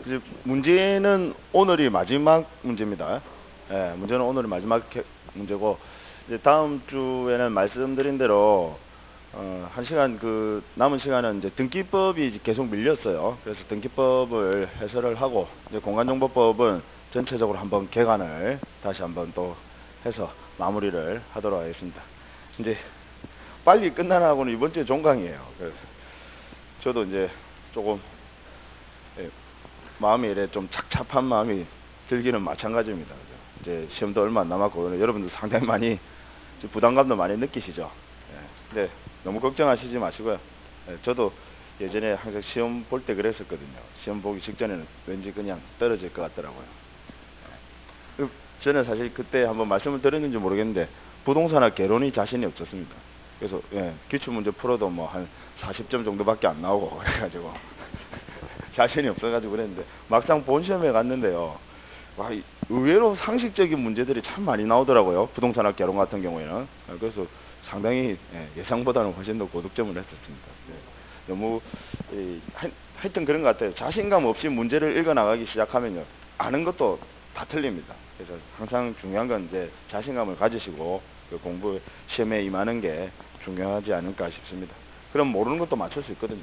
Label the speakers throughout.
Speaker 1: 이제 문제는 오늘이 마지막 문제입니다. 예, 문제는 오늘이 마지막 문제고, 이제 다음 주에는 말씀드린 대로, 한 시간 남은 시간은 이제 등기법이 계속 밀렸어요. 그래서 등기법을 해설을 하고, 이제 공간정보법은 전체적으로 한번 개관을 다시 한번 또 해서 마무리를 하도록 하겠습니다. 이제 빨리 끝나나고는 이번 주에 종강이에요. 그래서 저도 이제 조금, 예, 마음이 이래 좀 착잡한 마음이 들기는 마찬가지입니다. 그죠? 이제 시험도 얼마 안 남았고, 여러분들 상당히 많이 부담감도 많이 느끼시죠. 예. 근데 너무 걱정하시지 마시고요. 예, 저도 예전에 항상 시험 볼 때 그랬었거든요. 시험 보기 직전에는 왠지 그냥 떨어질 것 같더라고요. 예. 저는 사실 그때 한번 말씀을 드렸는지 모르겠는데, 부동산학 개론이 자신이 없었습니다. 그래서 기출문제 풀어도 뭐 한 40점 정도밖에 안 나오고 그래가지고 자신이 없어가지고 그랬는데, 막상 본 시험에 갔는데요, 와, 의외로 상식적인 문제들이 참 많이 나오더라고요. 부동산학 개론 같은 경우에는. 그래서 상당히 예상보다는 훨씬 더 고득점을 했었습니다. 너무 하여튼 그런 것 같아요. 자신감 없이 문제를 읽어 나가기 시작하면요, 아는 것도 다 틀립니다. 그래서 항상 중요한 건 이제 자신감을 가지시고 공부 시험에 임하는 게 중요하지 않을까 싶습니다. 그럼 모르는 것도 맞출 수 있거든요.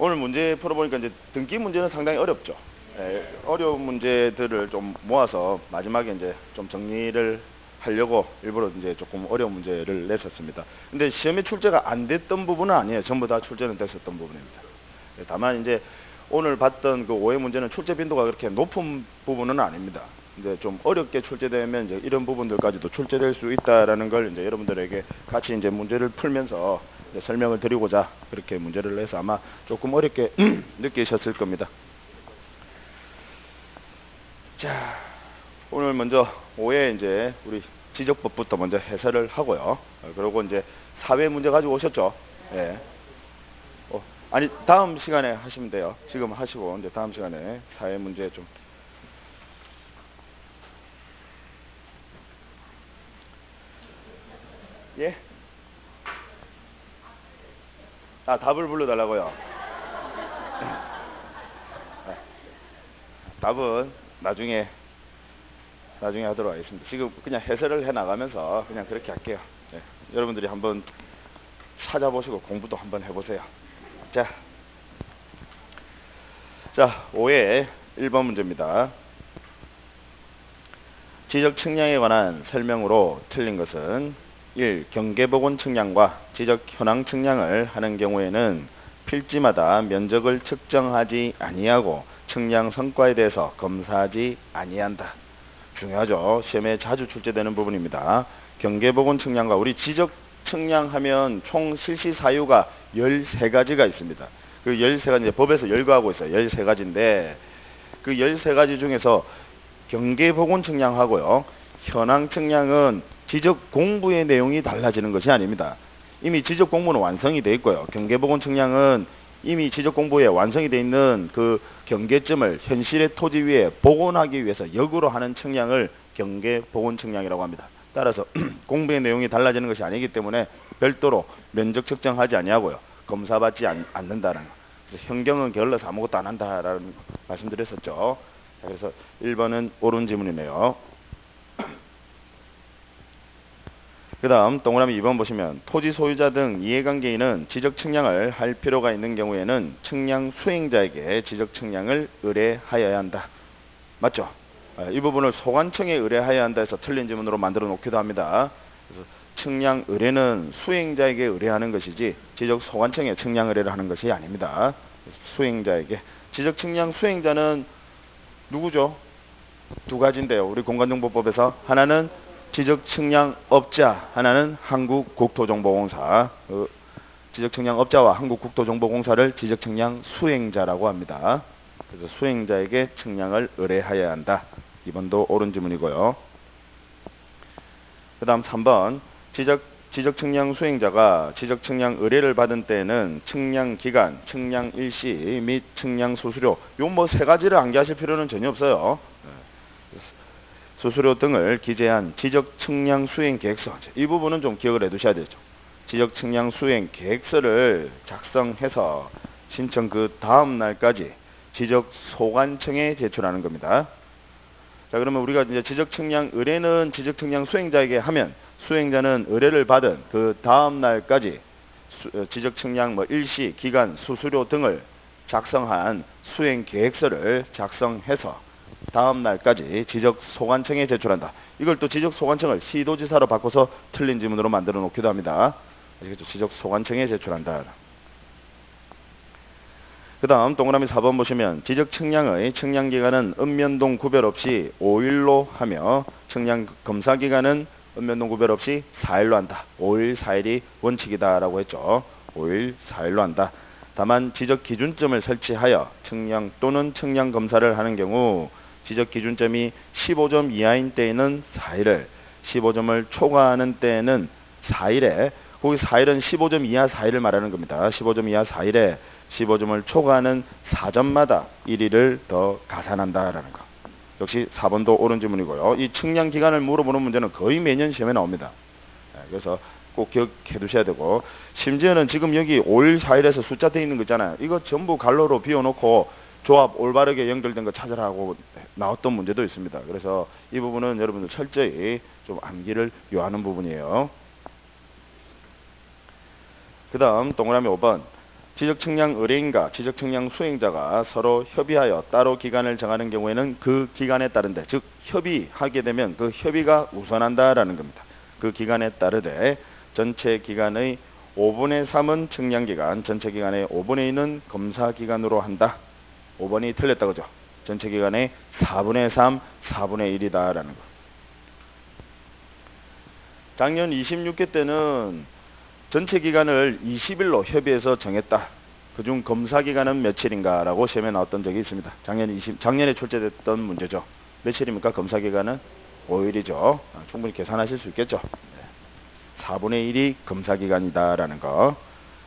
Speaker 1: 오늘 문제 풀어보니까 이제 등기 문제는 상당히 어렵죠. 어려운 문제들을 좀 모아서 마지막에 이제 좀 정리를 하려고 일부러 이제 조금 어려운 문제를 냈었습니다. 근데 시험에 출제가 안 됐던 부분은 아니에요. 전부 다 출제는 됐었던 부분입니다. 다만 이제 오늘 봤던 그 오해 문제는 출제 빈도가 그렇게 높은 부분은 아닙니다. 이제 좀 어렵게 출제되면 이제 이런 부분들까지도 출제될 수 있다라는 걸 이제 여러분들에게 같이 이제 문제를 풀면서 이제 설명을 드리고자 그렇게 문제를 내서 아마 조금 어렵게 느끼셨을 겁니다. 자, 오늘 먼저 오해 이제 우리 지적법부터 먼저 해설을 하고요. 그리고 이제 사회 문제 가지고 오셨죠? 예. 아니, 다음 시간에 하시면 돼요. 지금 하시고 이제 다음 시간에 사회 문제 좀. 예? 답을 불러달라고요. 답은 나중에 하도록 하겠습니다. 지금 그냥 해설을 해 나가면서 그냥 그렇게 할게요. 여러분들이 한번 찾아보시고 공부도 한번 해보세요. 자, 5회 1번 문제입니다. 지적 측량에 관한 설명으로 틀린 것은 1. 경계복원 측량과 지적 현황 측량을 하는 경우에는 필지마다 면적을 측정하지 아니하고 측량 성과에 대해서 검사하지 아니한다. 중요하죠. 시험에 자주 출제되는 부분입니다. 경계복원 측량과 우리 지적 측량하면 총 실시 사유가 13가지가 있습니다. 그 13가지 이제 법에서 열거하고 있어요. 13가지인데 그 13가지 중에서 경계복원 측량하고요, 현황 측량은 지적 공부의 내용이 달라지는 것이 아닙니다. 이미 지적 공부는 완성이 되어 있고요. 경계복원 측량은 이미 지적 공부에 완성이 되어 있는 그 경계점을 현실의 토지 위에 복원하기 위해서 역으로 하는 측량을 경계복원 측량이라고 합니다. 따라서 공부의 내용이 달라지는 것이 아니기 때문에 별도로 면적 측정하지 아니하고요, 검사받지 않는다는 거. 그래서 현경은 게을러서 아무것도 안 한다라는 말씀드렸었죠. 그래서 1번은 옳은 지문이네요. 그 다음 동그라미 2번 보시면 토지 소유자 등 이해관계인은 지적 측량을 할 필요가 있는 경우에는 측량 수행자에게 지적 측량을 의뢰하여야 한다. 맞죠? 이 부분을 소관청에 의뢰하여야 한다 해서 틀린 지문으로 만들어 놓기도 합니다. 그래서 측량 의뢰는 수행자에게 의뢰하는 것이지 지적 소관청에 측량 의뢰를 하는 것이 아닙니다. 수행자에게. 지적 측량 수행자는 누구죠? 두 가지인데요. 우리 공간정보법에서 하나는 지적 측량 업자, 하나는 한국국토정보공사. 지적 측량 업자와 한국국토정보공사를 지적 측량 수행자라고 합니다. 그래서 수행자에게 측량을 의뢰하여야 한다. 2번도 옳은 지문이고요. 그 다음 3번 지적 측량 수행자가 지적 측량 의뢰를 받은 때에는 측량 기간, 측량 일시 및 측량 수수료, 요 뭐 세 가지를 암기하실 필요는 전혀 없어요. 수수료 등을 기재한 지적 측량 수행 계획서, 이 부분은 좀 기억을 해 두셔야 되죠. 지적 측량 수행 계획서를 작성해서 신청 그 다음 날까지 지적소관청에 제출하는 겁니다. 자, 그러면 우리가 이제 지적측량 의뢰는 지적측량 수행자에게 하면 수행자는 의뢰를 받은 그 다음 날까지 지적측량 뭐 일시, 기간, 수수료 등을 작성한 수행 계획서를 작성해서 다음 날까지 지적소관청에 제출한다. 이걸 또 지적소관청을 시도지사로 바꿔서 틀린 지문으로 만들어 놓기도 합니다. 아시겠죠? 지적소관청에 제출한다. 그 다음 동그라미 4번 보시면 지적측량의 측량기간은 읍면동 구별 없이 5일로 하며 측량 검사기간은 읍면동 구별 없이 4일로 한다. 5일, 4일이 원칙이다 라고 했죠. 5일, 4일로 한다. 다만 지적기준점을 설치하여 측량 또는 측량검사를 하는 경우 지적기준점이 15점 이하인 때에는 4일을, 15점을 초과하는 때에는 4일에, 거기 4일은 15점 이하 4일을 말하는 겁니다. 15점 이하 4일에 15점을 초과하는 4점마다 1일을 더 가산한다라는 거. 역시 4번도 옳은 질문이고요. 이 측량 기간을 물어보는 문제는 거의 매년 시험에 나옵니다. 그래서 꼭 기억해 두셔야 되고, 심지어는 지금 여기 5일, 4일에서 숫자 돼 있는 거 있잖아요. 이거 전부 갈로로 비워놓고 조합 올바르게 연결된 거 찾으라고 나왔던 문제도 있습니다. 그래서 이 부분은 여러분들 철저히 좀 암기를 요하는 부분이에요. 그 다음 동그라미 5번 지적측량 의뢰인과 지적측량 수행자가 서로 협의하여 따로 기간을 정하는 경우에는 그 기간에 따른데, 즉 협의하게 되면 그 협의가 우선한다라는 겁니다. 그 기간에 따르되 전체 기간의 5분의 3은 측량기간, 전체 기간의 5분의 2는 검사기간으로 한다. 5번이 틀렸다 그죠? 전체 기간의 4분의 3, 4분의 1이다라는 거. 작년 26회 때는 전체 기간을 20일로 협의해서 정했다. 그중 검사 기간은 며칠인가 라고 시험에 나왔던 적이 있습니다. 작년에 출제됐던 문제죠. 며칠입니까? 검사 기간은 5일이죠. 충분히 계산하실 수 있겠죠. 4분의 1이 검사 기간이다 라는 거.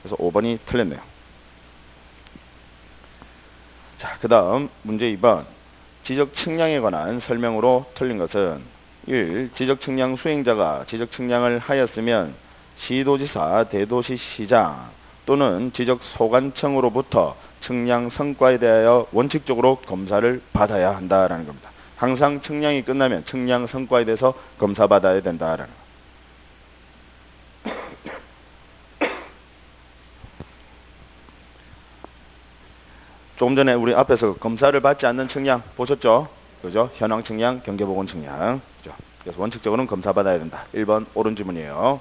Speaker 1: 그래서 5번이 틀렸네요. 자, 그 다음 문제 2번 지적 측량에 관한 설명으로 틀린 것은 1. 지적 측량 수행자가 지적 측량을 하였으면 시도지사, 대도시시장 또는 지적소관청으로부터 측량 성과에 대하여 원칙적으로 검사를 받아야 한다라는 겁니다. 항상 측량이 끝나면 측량 성과에 대해서 검사받아야 된다라는 거. 조금 전에 우리 앞에서 검사를 받지 않는 측량 보셨죠? 그죠? 현황 측량, 경계보건 측량. 그죠? 그래서 원칙적으로는 검사받아야 된다. 1번 옳은 질문이에요.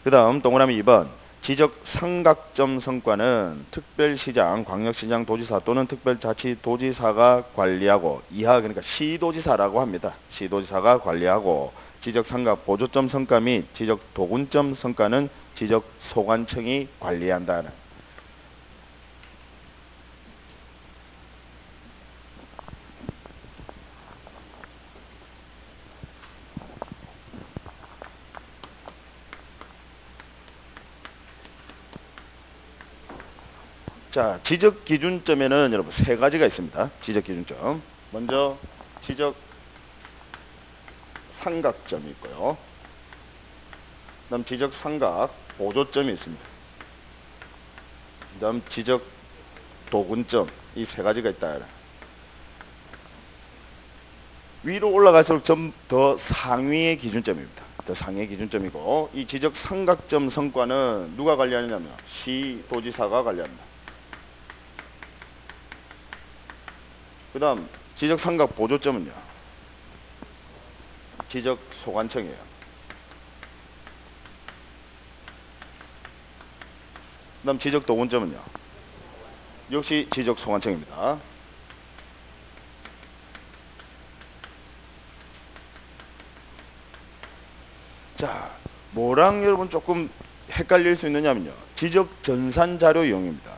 Speaker 1: 그 다음 동그라미 2번 지적 삼각점 성과는 특별시장, 광역시장, 도지사 또는 특별자치도지사가 관리하고 이하, 그러니까 시도지사라고 합니다. 시도지사가 관리하고 지적 삼각 보조점 성과 및 지적 도군점 성과는 지적 소관청이 관리한다는. 자, 지적 기준점에는 여러분 세 가지가 있습니다. 지적 기준점. 먼저 지적 삼각점이 있고요. 그다음 지적 삼각 보조점이 있습니다. 그다음 지적 도군점, 이 세 가지가 있다. 위로 올라갈수록 좀 더 상위의 기준점입니다. 더 상위의 기준점이고, 이 지적 삼각점 성과는 누가 관리하느냐면 시도지사가 관리합니다. 그 다음 지적 삼각 보조점은요, 지적 소관청이에요. 그 다음 지적 도군점은요, 역시 지적 소관청입니다. 자, 뭐랑 여러분 조금 헷갈릴 수 있느냐면요, 지적 전산 자료 이용입니다.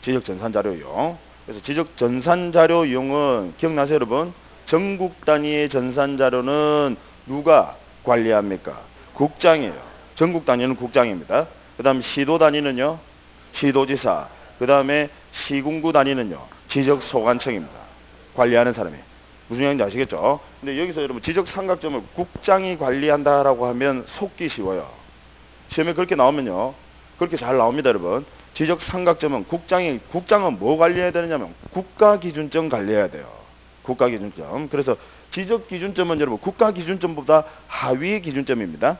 Speaker 1: 지적 전산 자료 이용. 그래서 지적 전산 자료 이용은 기억나세요, 여러분? 전국 단위의 전산 자료는 누가 관리합니까? 국장이에요. 전국 단위는 국장입니다. 그 다음 시도 단위는요, 시도지사. 그 다음에 시군구 단위는요, 지적 소관청입니다. 관리하는 사람이. 무슨 얘기인지 아시겠죠? 근데 여기서 여러분 지적 삼각점을 국장이 관리한다라고 하면 속기 쉬워요. 시험에 그렇게 나오면요, 그렇게 잘 나옵니다, 여러분. 지적 삼각점은 국장은 뭐 관리해야 되느냐면 국가 기준점 관리해야 돼요. 국가 기준점. 그래서 지적 기준점은 여러분 국가 기준점보다 하위 기준점입니다.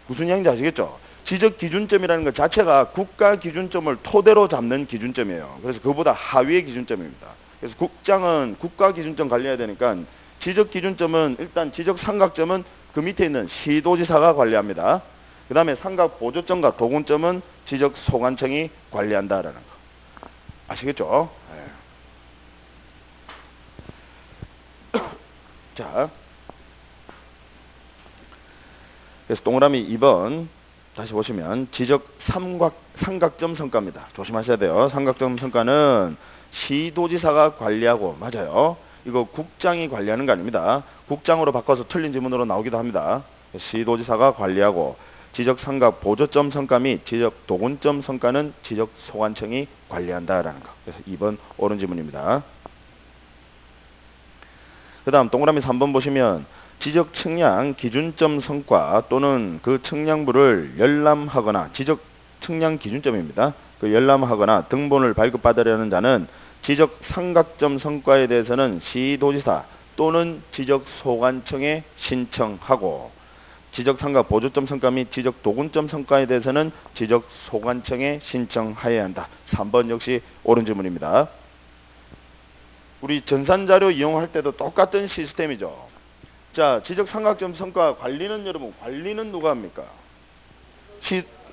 Speaker 1: 무슨 이야기인지 아시겠죠? 지적 기준점이라는 것 자체가 국가 기준점을 토대로 잡는 기준점이에요. 그래서 그보다 하위의 기준점입니다. 그래서 국장은 국가 기준점 관리해야 되니까 지적 기준점은 일단 지적 삼각점은 그 밑에 있는 시도지사가 관리합니다. 그 다음에 삼각 보조점과 도군점은 지적 소관청이 관리한다라는 거. 아시겠죠? 네. 자, 그래서 동그라미 2번 다시 보시면 지적 삼각점 성과입니다. 조심하셔야 돼요. 삼각점 성과는 시도지사가 관리하고, 맞아요. 이거 국장이 관리하는 거 아닙니다. 국장으로 바꿔서 틀린 지문으로 나오기도 합니다. 시도지사가 관리하고, 지적 삼각 보조점 성과 및 지적 도군점 성과는 지적 소관청이 관리한다라는 거. 그래서 2번 옳은 지문입니다. 그 다음 동그라미 3번 보시면 지적 측량 기준점 성과 또는 그 측량부를 열람하거나 지적 측량 기준점입니다. 그 열람하거나 등본을 발급받으려는 자는 지적 삼각점 성과에 대해서는 시도지사 또는 지적 소관청에 신청하고, 지적 삼각 보조점 성과 및 지적 도군점 성과에 대해서는 지적 소관청에 신청하여야 한다. 3번 역시 옳은 질문입니다. 우리 전산자료 이용할 때도 똑같은 시스템이죠. 자, 지적 삼각점 성과 관리는 여러분, 관리는 누가 합니까?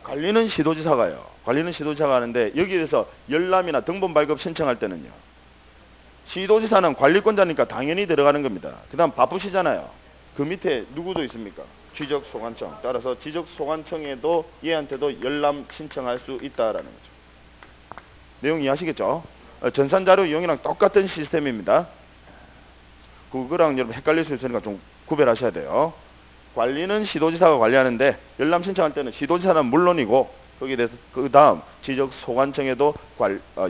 Speaker 1: 관리는 시도지사가요. 관리는 시도지사가 하는데 여기에서 열람이나 등본 발급 신청할 때는요, 시도지사는 관리권자니까 당연히 들어가는 겁니다. 그 다음 바쁘시잖아요. 그 밑에 누구도 있습니까? 지적 소관청. 따라서 지적 소관청에도 얘한테도 열람 신청할 수 있다라는 거죠. 내용 이해하시겠죠? 전산자료 이용이랑 똑같은 시스템입니다. 그거랑 여러분 헷갈릴 수 있으니까 좀 구별하셔야 돼요. 관리는 시도지사가 관리하는데 열람 신청할 때는 시도지사는 물론이고 거기에 대해서 그 다음 지적 소관청에도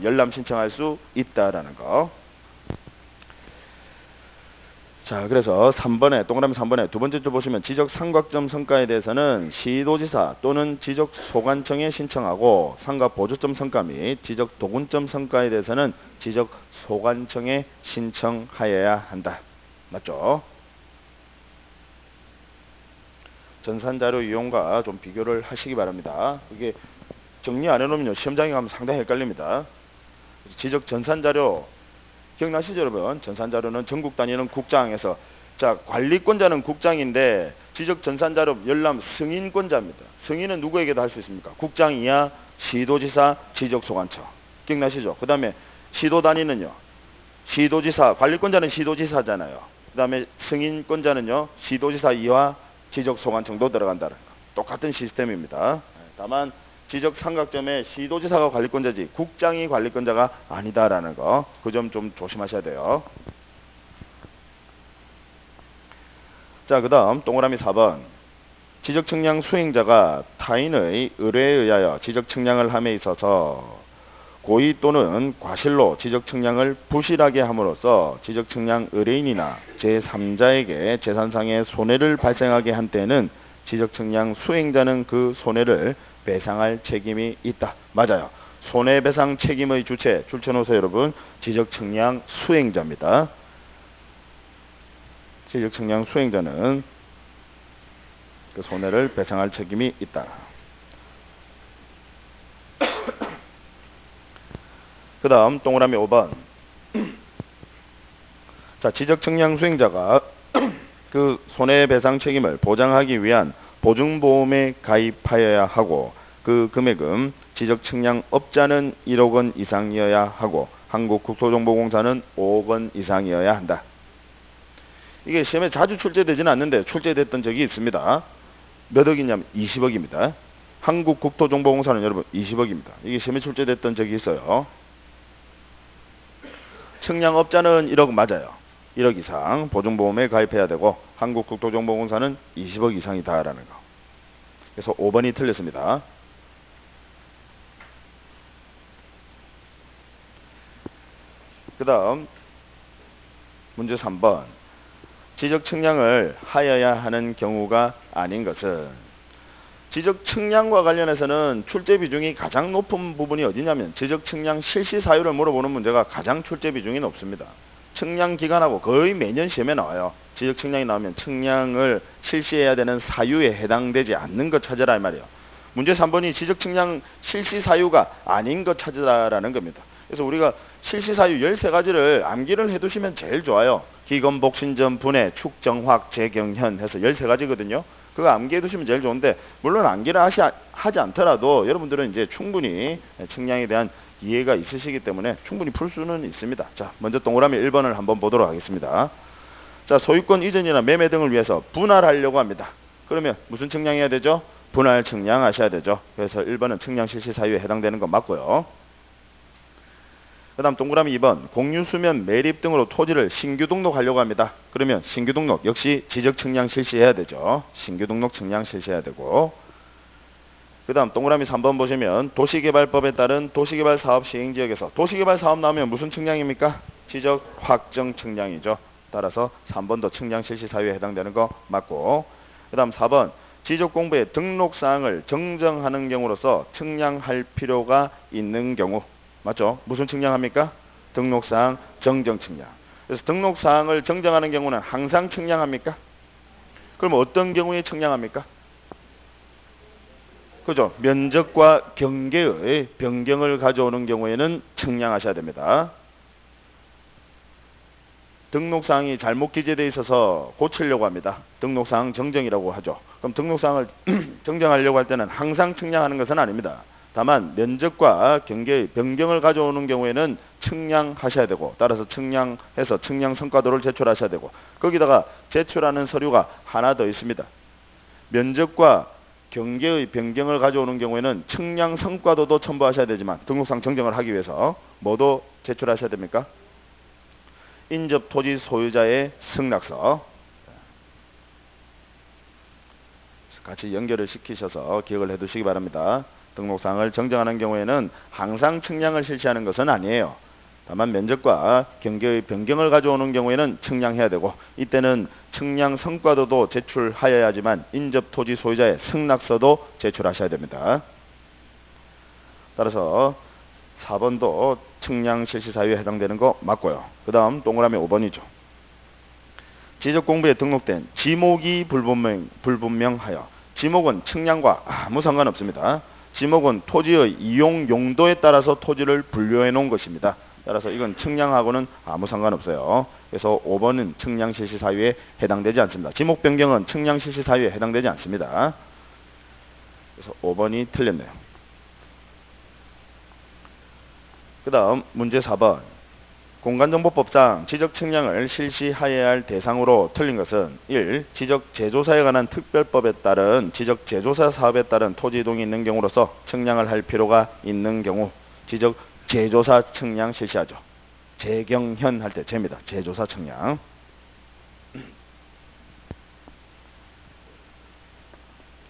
Speaker 1: 열람 신청할 수 있다라는 거. 자, 그래서 3번에 동그라미 3번에 두 번째 줄 보시면 지적 삼각점 성과에 대해서는 시도지사 또는 지적 소관청에 신청하고, 삼각 보조점 성과 및 지적 도군점 성과에 대해서는 지적 소관청에 신청하여야 한다. 맞죠? 전산자료 이용과 좀 비교를 하시기 바랍니다. 이게 정리 안 해놓으면 시험장에 가면 상당히 헷갈립니다. 지적 전산자료 기억나시죠, 여러분? 전산자료는 전국 단위는 국장에서, 자, 관리권자는 국장인데 지적 전산자료 열람 승인권자입니다. 승인은 누구에게도 할 수 있습니까? 국장 이하 시도지사, 지적소관청. 기억나시죠? 그 다음에 시도 단위는요, 시도지사, 관리권자는 시도지사잖아요. 그 다음에 승인권자는요, 시도지사 이하 지적소관청도 들어간다는 거. 똑같은 시스템입니다. 다만 지적 삼각점에 시도지사가 관리권자지 국장이 관리권자가 아니다라는 거. 그 점 좀 조심하셔야 돼요. 자, 그 다음 동그라미 4번. 지적 측량 수행자가 타인의 의뢰에 의하여 지적 측량을 함에 있어서 고의 또는 과실로 지적 측량을 부실하게 함으로써 지적 측량 의뢰인이나 제3자에게 재산상의 손해를 발생하게 한 때에는 지적 측량 수행자는 그 손해를 배상할 책임이 있다. 맞아요. 손해배상 책임의 주체 줄쳐놓으세요, 여러분. 지적 측량 수행자입니다. 지적 측량 수행자는 그 손해를 배상할 책임이 있다. 그 다음 동그라미 5번. 자, 지적 측량 수행자가 그 손해배상 책임을 보장하기 위한 보증보험에 가입하여야 하고, 그 금액은 지적 측량 업자는 1억 원 이상이어야 하고 한국국토정보공사는 5억 원 이상이어야 한다. 이게 시험에 자주 출제되지는 않는데 출제됐던 적이 있습니다. 몇 억이냐면 20억입니다. 한국국토정보공사는 여러분 20억입니다. 이게 시험에 출제됐던 적이 있어요. 측량업자는 1억 맞아요. 1억 이상 보증보험에 가입해야 되고 한국국토정보공사는 20억 이상이다라는 거. 그래서 5번이 틀렸습니다. 그 다음 문제 3번. 지적 측량을 하여야 하는 경우가 아닌 것은, 지적 측량과 관련해서는 출제 비중이 가장 높은 부분이 어디냐면 지적 측량 실시 사유를 물어보는 문제가 가장 출제 비중이 높습니다. 측량 기간하고 거의 매년 시험에 나와요. 지적 측량이 나오면 측량을 실시해야 되는 사유에 해당되지 않는 것 찾으라 이 말이에요. 문제 3번이 지적 측량 실시 사유가 아닌 것 찾으라라는 겁니다. 그래서 우리가 실시 사유 13가지를 암기를 해두시면 제일 좋아요. 기검, 복신점, 분해, 축, 정확, 재경현 해서 13가지거든요. 그거 암기해 두시면 제일 좋은데, 물론 암기를 하지 않더라도 여러분들은 이제 충분히 측량에 대한 이해가 있으시기 때문에 충분히 풀 수는 있습니다. 자, 먼저 동그라미 1번을 한번 보도록 하겠습니다. 자, 소유권 이전이나 매매 등을 위해서 분할하려고 합니다. 그러면 무슨 측량해야 되죠? 분할 측량하셔야 되죠. 그래서 1번은 측량 실시 사유에 해당되는 거 맞고요. 그 다음 동그라미 2번 공유 수면 매립 등으로 토지를 신규 등록하려고 합니다. 그러면 신규 등록 역시 지적 측량 실시해야 되죠. 신규 등록 측량 실시해야 되고, 그 다음 동그라미 3번 보시면 도시개발법에 따른 도시개발 사업 시행지역에서 도시개발 사업 나오면 무슨 측량입니까? 지적 확정 측량이죠. 따라서 3번도 측량 실시 사유에 해당되는 거 맞고, 그 다음 4번 지적공부의 등록사항을 정정하는 경우로서 측량할 필요가 있는 경우 맞죠? 무슨 측량합니까? 등록사항 정정 측량. 그래서 등록사항을 정정하는 경우는 항상 측량합니까? 그럼 어떤 경우에 측량합니까? 그죠? 면적과 경계의 변경을 가져오는 경우에는 측량하셔야 됩니다. 등록사항이 잘못 기재되어 있어서 고치려고 합니다. 등록사항 정정이라고 하죠. 그럼 등록사항을 정정하려고 할 때는 항상 측량하는 것은 아닙니다. 다만 면적과 경계의 변경을 가져오는 경우에는 측량하셔야 되고, 따라서 측량해서 측량 성과도를 제출하셔야 되고, 거기다가 제출하는 서류가 하나 더 있습니다. 면적과 경계의 변경을 가져오는 경우에는 측량 성과도도 첨부하셔야 되지만 등록상 정정을 하기 위해서 뭐도 제출하셔야 됩니까? 인접 토지 소유자의 승낙서. 같이 연결을 시키셔서 기억을 해두시기 바랍니다. 등록사항을 정정하는 경우에는 항상 측량을 실시하는 것은 아니에요. 다만 면적과 경계의 변경을 가져오는 경우에는 측량해야 되고, 이때는 측량 성과도도 제출하여야지만 인접 토지 소유자의 승낙서도 제출하셔야 됩니다. 따라서 4번도 측량 실시 사유에 해당되는 거 맞고요. 그 다음 동그라미 5번이죠. 지적공부에 등록된 지목이 불분명하여, 지목은 측량과 아무 상관없습니다. 지목은 토지의 이용 용도에 따라서 토지를 분류해 놓은 것입니다. 따라서 이건 측량하고는 아무 상관없어요. 그래서 5번은 측량 실시 사유에 해당되지 않습니다. 지목 변경은 측량 실시 사유에 해당되지 않습니다. 그래서 5번이 틀렸네요. 그 다음 문제 4번. 공간정보법상 지적 측량을 실시하여야 할 대상으로 틀린 것은 1. 지적 제조사에 관한 특별법에 따른 지적 제조사 사업에 따른 토지 이동이 있는 경우로서 측량을 할 필요가 있는 경우 지적 제조사 측량 실시하죠. 재경현 할 때 제입니다. 제조사 측량.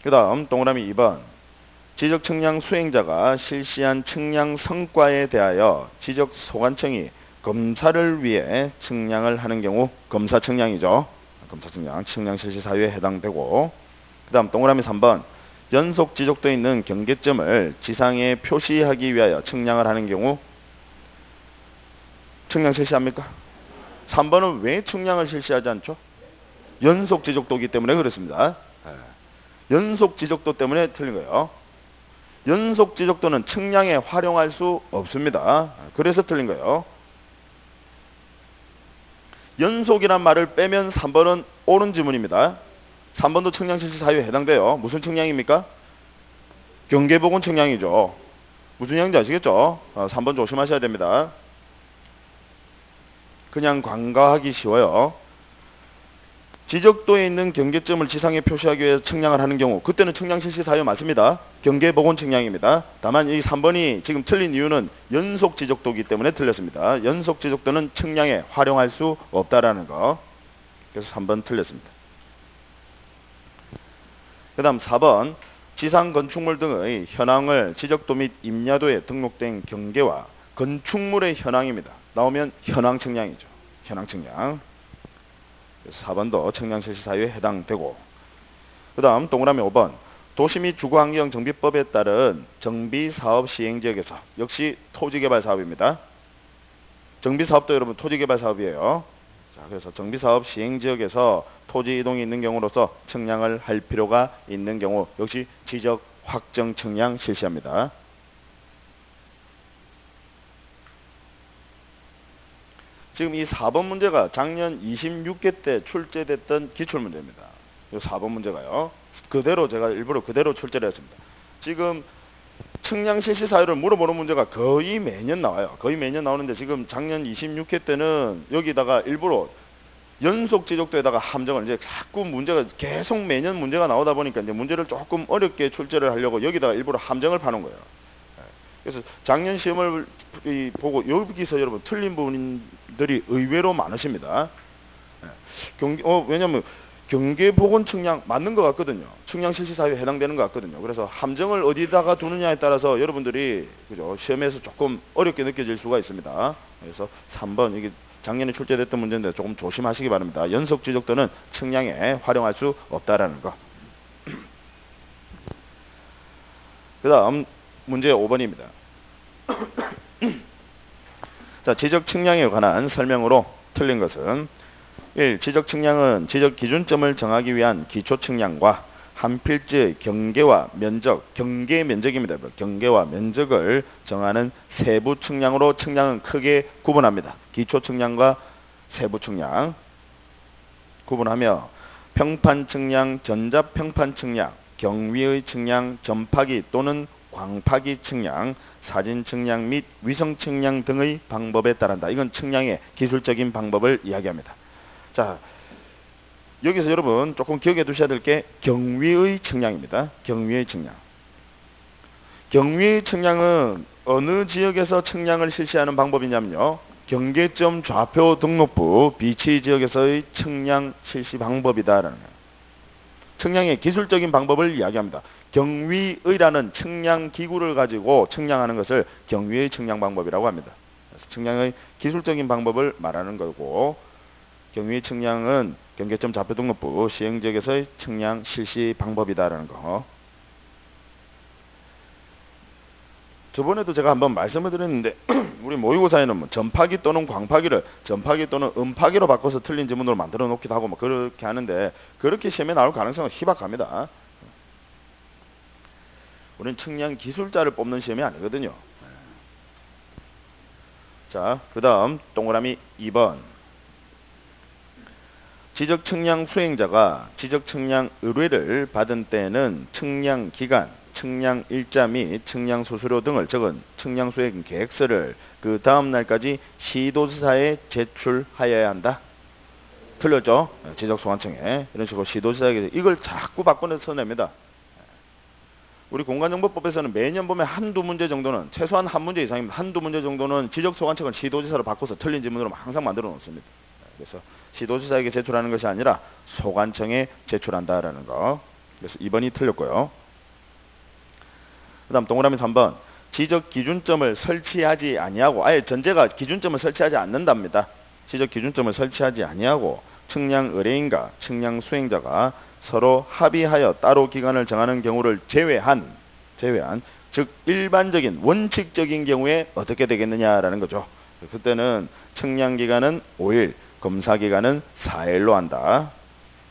Speaker 1: 그 다음 동그라미 2번. 지적 측량 수행자가 실시한 측량 성과에 대하여 지적 소관청이 검사를 위해 측량을 하는 경우 검사 측량이죠. 검사 측량, 측량 실시 사유에 해당되고, 그 다음 동그라미 3번. 연속 지적되어 있는 경계점을 지상에 표시하기 위하여 측량을 하는 경우 측량 실시합니까? 3번은 왜 측량을 실시하지 않죠? 연속 지적도이기 때문에 그렇습니다. 연속 지적도 때문에 틀린 거예요. 연속 지적도는 측량에 활용할 수 없습니다. 그래서 틀린 거예요. 연속이란 말을 빼면 3번은 옳은 지문입니다. 3번도 측량 실시 사유에 해당돼요. 무슨 측량입니까? 경계복원 측량이죠. 무슨 양인지 아시겠죠? 3번 조심하셔야 됩니다. 그냥 간과하기 쉬워요. 지적도에 있는 경계점을 지상에 표시하기 위해 측량을 하는 경우, 그때는 측량 실시 사유 맞습니다. 경계복원 측량입니다. 다만 이 3번이 지금 틀린 이유는 연속 지적도이기 때문에 틀렸습니다. 연속 지적도는 측량에 활용할 수 없다라는 거. 그래서 3번 틀렸습니다. 그 다음 4번. 지상 건축물 등의 현황을 지적도 및 임야도에 등록된 경계와 건축물의 현황입니다. 나오면 현황 측량이죠. 현황 측량. 4번도 측량 실시 사유에 해당되고, 그 다음 동그라미 5번. 도시 및 주거환경정비법에 따른 정비사업 시행지역에서 역시 토지개발사업입니다. 정비사업도 여러분 토지개발사업이에요. 자, 그래서 정비사업 시행지역에서 토지 이동이 있는 경우로서 측량을 할 필요가 있는 경우 역시 지적 확정 측량 실시합니다. 지금 이 4번 문제가 작년 26회 때 출제됐던 기출문제입니다. 이 4번 문제가요. 그대로 제가 일부러 그대로 출제를 했습니다. 지금 측량 실시 사유를 물어보는 문제가 거의 매년 나와요. 거의 매년 나오는데 지금 작년 26회 때는 여기다가 일부러 연속 지적도에다가 함정을 이제 자꾸 문제가 계속 매년 문제가 나오다 보니까 이제 문제를 조금 어렵게 출제를 하려고 여기다가 일부러 함정을 파는 거예요. 그래서 작년 시험을 보고 여기서 여러분 틀린 분들이 의외로 많으십니다. 왜냐면 경계보건 측량 맞는 것 같거든요. 측량 실시 사유에 해당되는 것 같거든요. 그래서 함정을 어디다가 두느냐에 따라서 여러분들이 그죠 시험에서 조금 어렵게 느껴질 수가 있습니다. 그래서 3번 이게 작년에 출제됐던 문제인데 조금 조심하시기 바랍니다. 연속 지적도는 측량에 활용할 수 없다라는 거. 그 다음 문제 5번입니다. 자, 지적 측량에 관한 설명으로 틀린 것은 1. 지적 측량은 지적 기준점을 정하기 위한 기초 측량과 한 필지의 경계와 면적, 경계 면적입니다. 경계와 면적을 정하는 세부 측량으로 측량은 크게 구분합니다. 기초 측량과 세부 측량 구분하며 평판 측량, 전자평판 측량, 경위의 측량, 전파기 또는 광파기 측량, 사진 측량 및 위성 측량 등의 방법에 따른다. 이건 측량의 기술적인 방법을 이야기합니다. 자, 여기서 여러분 조금 기억해 두셔야 될 게 경위의 측량입니다. 경위의 측량. 경위의 측량은 어느 지역에서 측량을 실시하는 방법이냐면요. 경계점 좌표 등록부 비치 지역에서의 측량 실시 방법이다라는 거예요. 측량의 기술적인 방법을 이야기합니다. 경위의라는 측량 기구를 가지고 측량하는 것을 경위의 측량 방법이라고 합니다. 그래서 측량의 기술적인 방법을 말하는 거고 경위의 측량은 경계점 좌표 등록부 시행지역에서의 측량 실시 방법이다라는 거. 저번에도 제가 한번 말씀을 드렸는데 우리 모의고사에는 뭐 전파기 또는 광파기를 전파기 또는 음파기로 바꿔서 틀린 지문으로 만들어 놓기도 하고 뭐 그렇게 하는데 그렇게 시험에 나올 가능성은 희박합니다. 우리는 측량 기술자를 뽑는 시험이 아니거든요. 자, 그 다음 동그라미 2번. 지적 측량 수행자가 지적 측량 의뢰를 받은 때에는 측량 기간, 측량 일자 및 측량 수수료 등을 적은 측량 수행 계획서를 그 다음 날까지 시도지사에 제출하여야 한다. 틀렸죠? 지적소관청에 이런 식으로 시도지사에게 이걸 자꾸 바꿔서 냅니다. 우리 공간정보법에서는 매년 보면 한두 문제 정도는 최소한 한 문제 이상입니다. 한두 문제 정도는 지적소관청을 시도지사로 바꿔서 틀린 지문으로 항상 만들어 놓습니다. 그래서 시도지사에게 제출하는 것이 아니라 소관청에 제출한다라는 거. 그래서 2번이 틀렸고요. 그 다음 동그라미 3번. 지적 기준점을 설치하지 아니하고 아예 전제가 기준점을 설치하지 않는답니다. 지적 기준점을 설치하지 아니하고 측량 의뢰인과 측량 수행자가 서로 합의하여 따로 기간을 정하는 경우를 제외한 즉 일반적인 원칙적인 경우에 어떻게 되겠느냐라는 거죠. 그때는 측량 기간은 5일, 검사 기간은 4일로 한다.